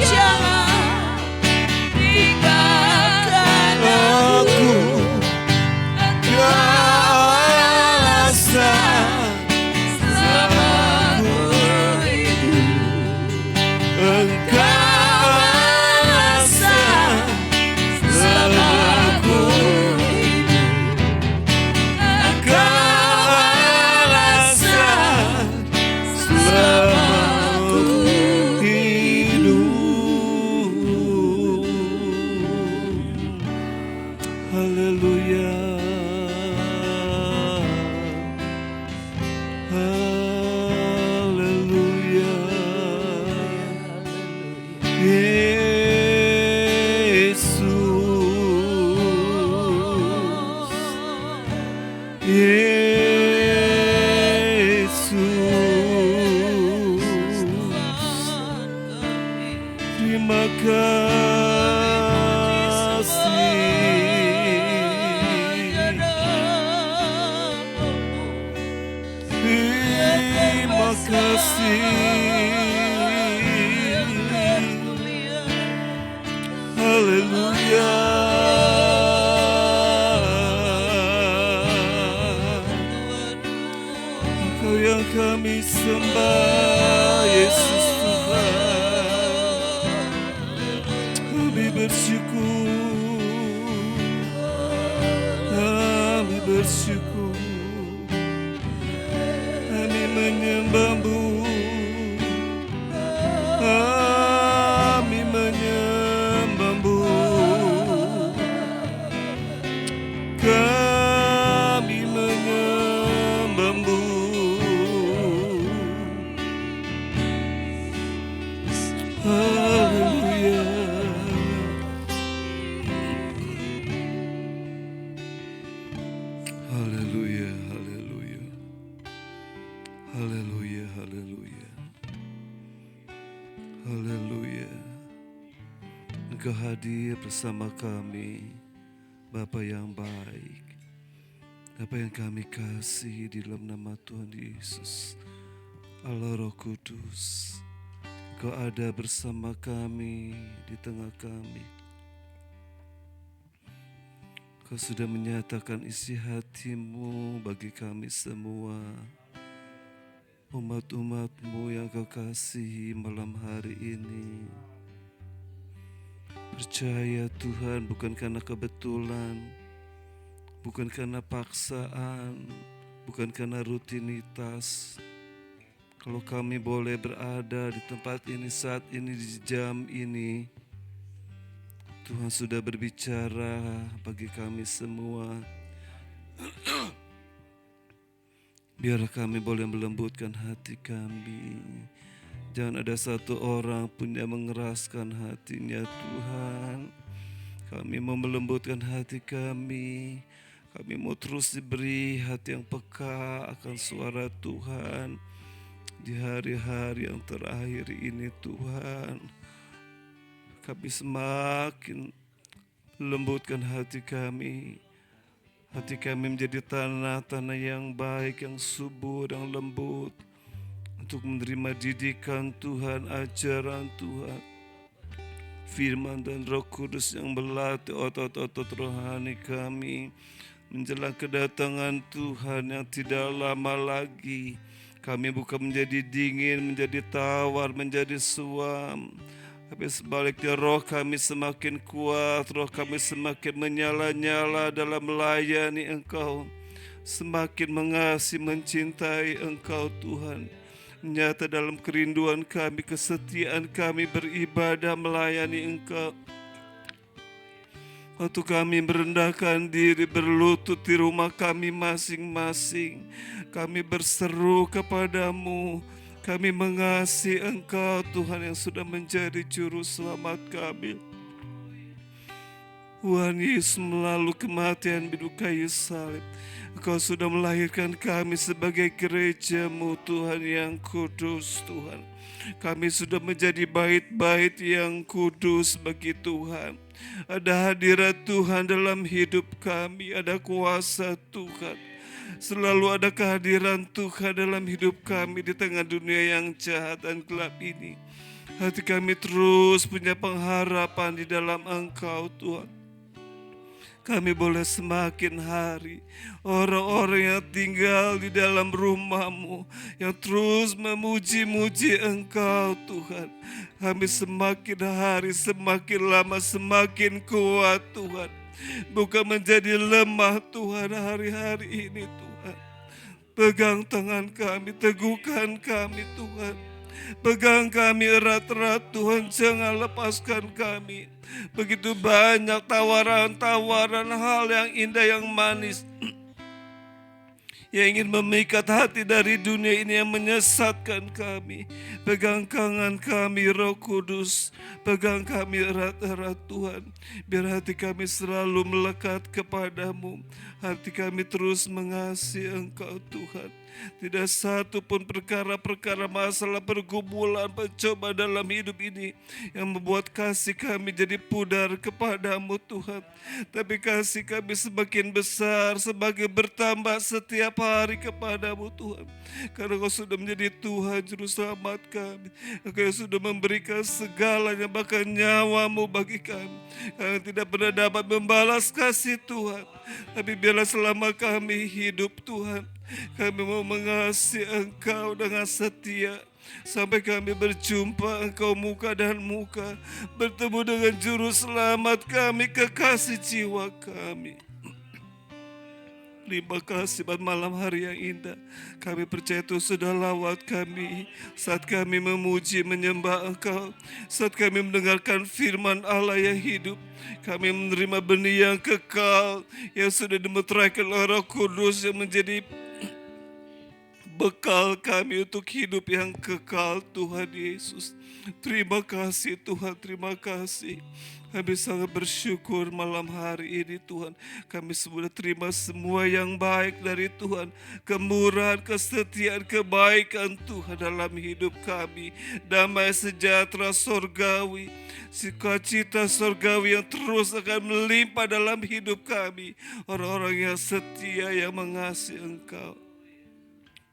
jangan tinggalkan aku. Kami sembah Yesus Tuhan. Kami bersyukur, kami bersyukur, kami menyembah-Mu, kami menyembah-Mu, kami menyembah-Mu. Haleluya, haleluya, haleluya, haleluya, haleluya. Engkau hadir bersama kami, Bapa yang baik, Bapa yang kami kasih di dalam nama Tuhan Yesus. Allah Roh Kudus, Engkau ada bersama kami, di tengah kami. Kau sudah menyatakan isi hati-Mu bagi kami semua, umat-umat-Mu yang Kau kasihi malam hari ini. Percaya Tuhan, bukan karena kebetulan, bukan karena paksaan, bukan karena rutinitas. Kalau kami boleh berada di tempat ini saat ini, di jam ini, Tuhan sudah berbicara bagi kami semua. Biarlah kami boleh melembutkan hati kami. Jangan ada satu orang pun yang mengeraskan hatinya, Tuhan. Kami mau melembutkan hati kami. Kami mau terus diberi hati yang peka akan suara Tuhan di hari-hari yang terakhir ini, Tuhan. Kami semakin lembutkan hati kami. Hati kami menjadi tanah-tanah yang baik, yang subur, yang lembut, untuk menerima didikan Tuhan, ajaran Tuhan, firman dan Roh Kudus yang berlatih otot-otot rohani kami menjelang kedatangan Tuhan yang tidak lama lagi. Kami bukan menjadi dingin, menjadi tawar, menjadi suam, tapi sebaliknya roh kami semakin kuat, roh kami semakin menyala-nyala dalam melayani Engkau, semakin mengasihi, mencintai Engkau Tuhan. Nyata dalam kerinduan kami, kesetiaan kami beribadah melayani Engkau. Waktu kami merendahkan diri, berlutut di rumah kami masing-masing, kami berseru kepadamu. Kami mengasihi Engkau Tuhan yang sudah menjadi juru selamat kami. Tuhan Yesus melalui kematian di kayu salib, Engkau sudah melahirkan kami sebagai gereja-Mu Tuhan yang kudus Tuhan. Kami sudah menjadi bait-bait yang kudus bagi Tuhan. Ada hadirat Tuhan dalam hidup kami, ada kuasa Tuhan. Selalu ada kehadiran Tuhan dalam hidup kami di tengah dunia yang jahat dan gelap ini. Hati kami terus punya pengharapan di dalam Engkau Tuhan. Kami boleh semakin hari orang-orang yang tinggal di dalam rumah-Mu, yang terus memuji-muji Engkau Tuhan. Kami semakin hari, semakin lama, semakin kuat Tuhan. Bukan menjadi lemah Tuhan hari-hari ini Tuhan. Pegang tangan kami, teguhkan kami Tuhan. Pegang kami erat-erat Tuhan, jangan lepaskan kami. Begitu banyak tawaran-tawaran hal yang indah, yang manis, yang ingin memikat hati dari dunia ini, yang menyesatkan kami. Pegang tangan kami Roh Kudus, pegang kami erat-erat Tuhan. Biar hati kami selalu melekat kepadamu. Hati kami terus mengasihi Engkau Tuhan. Tidak satu pun perkara-perkara masalah, pergumulan, pencobaan dalam hidup ini yang membuat kasih kami jadi pudar kepadamu Tuhan. Tapi kasih kami semakin besar, semakin bertambah setiap hari kepadamu Tuhan. Karena Kau sudah menjadi Tuhan Juru Selamat kami. Engkau sudah memberikan segalanya, bahkan nyawa-Mu bagi kami. Kami tidak pernah dapat membalas kasih Tuhan. Tapi biarlah selama kami hidup Tuhan, kami mau mengasihi Engkau dengan setia sampai kami berjumpa Engkau muka dan muka, bertemu dengan Juru Selamat kami, kekasih jiwa kami. Terima kasih pada malam hari yang indah. Kami percaya Tuhan sudah lawat kami saat kami memuji, menyembah Engkau, saat kami mendengarkan firman Allah yang hidup. Kami menerima benih yang kekal yang sudah dimeteraikan oleh Roh Kudus, yang menjadi bekal kami untuk hidup yang kekal Tuhan Yesus. Terima kasih Tuhan, terima kasih. Kami sangat bersyukur malam hari ini Tuhan. Kami sudah terima semua yang baik dari Tuhan. Kemurahan, kesetiaan, kebaikan Tuhan dalam hidup kami. Damai sejahtera sorgawi, sukacita sorgawi yang terus akan melimpah dalam hidup kami. Orang-orang yang setia, yang mengasihi Engkau.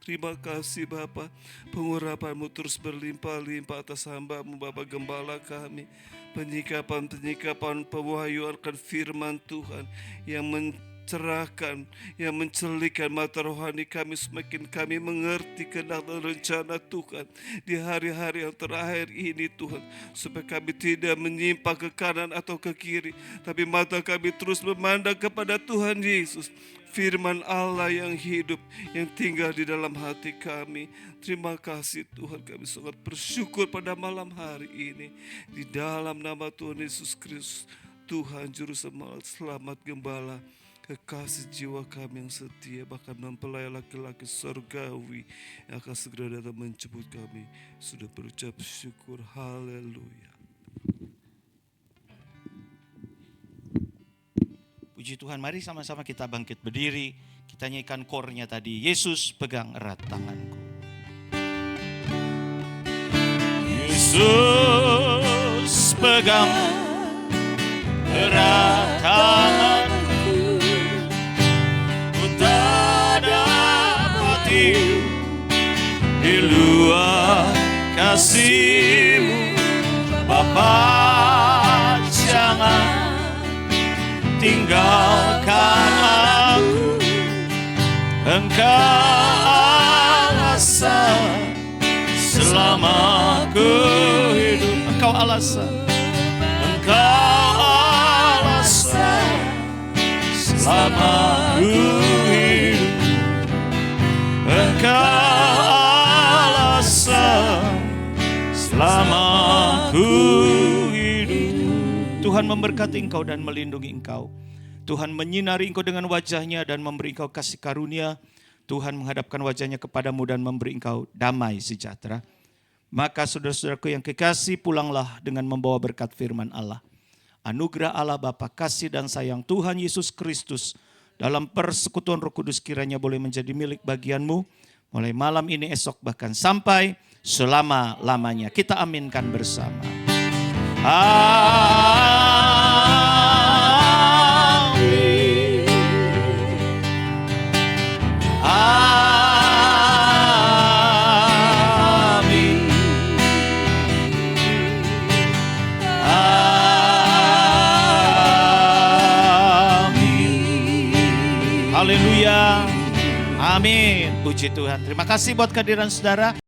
Terima kasih Bapa, pengurapan-Mu terus berlimpah-limpah atas hamba-Mu Bapa Gembala kami. Penyikapan-penyikapan pewahyuan akan firman Tuhan yang mencerahkan, yang mencelikan mata rohani kami, semakin kami mengerti kehendak dan rencana Tuhan di hari-hari yang terakhir ini Tuhan, supaya kami tidak menyimpang ke kanan atau ke kiri, tapi mata kami terus memandang kepada Tuhan Yesus, firman Allah yang hidup, yang tinggal di dalam hati kami. Terima kasih Tuhan, kami sangat bersyukur pada malam hari ini. Di dalam nama Tuhan Yesus Kristus, Tuhan Juru Selamat Gembala, kekasih jiwa kami yang setia, bahkan mempelai laki-laki surgawi yang akan segera datang menjemput kami. Sudah berucap syukur, haleluya. Puji Tuhan, mari sama-sama kita bangkit berdiri. Kita nyanyikan kornya tadi, Yesus pegang erat tanganku. Yesus pegang erat tanganku, ku tak dapati di luar kasih-Mu. Bapa, jangan tinggalkan aku, Engkau alasan selama ku hidup. Engkau alasan selama ku hidup. Engkau alasan selama ku hidup. Tuhan memberkati engkau dan melindungi engkau. Tuhan menyinari engkau dengan wajah-Nya dan memberi engkau kasih karunia. Tuhan menghadapkan wajah-Nya kepadamu dan memberi engkau damai sejahtera. Maka saudara-saudaraku yang kekasih, pulanglah dengan membawa berkat firman Allah. Anugerah Allah Bapa, kasih dan sayang Tuhan Yesus Kristus dalam persekutuan Roh Kudus kiranya boleh menjadi milik bagianmu mulai malam ini, esok, bahkan sampai selama-lamanya. Kita aminkan bersama. Amin. Amin. Amin. Haleluya. Amin. Puji Tuhan. Terima kasih buat kehadiran saudara.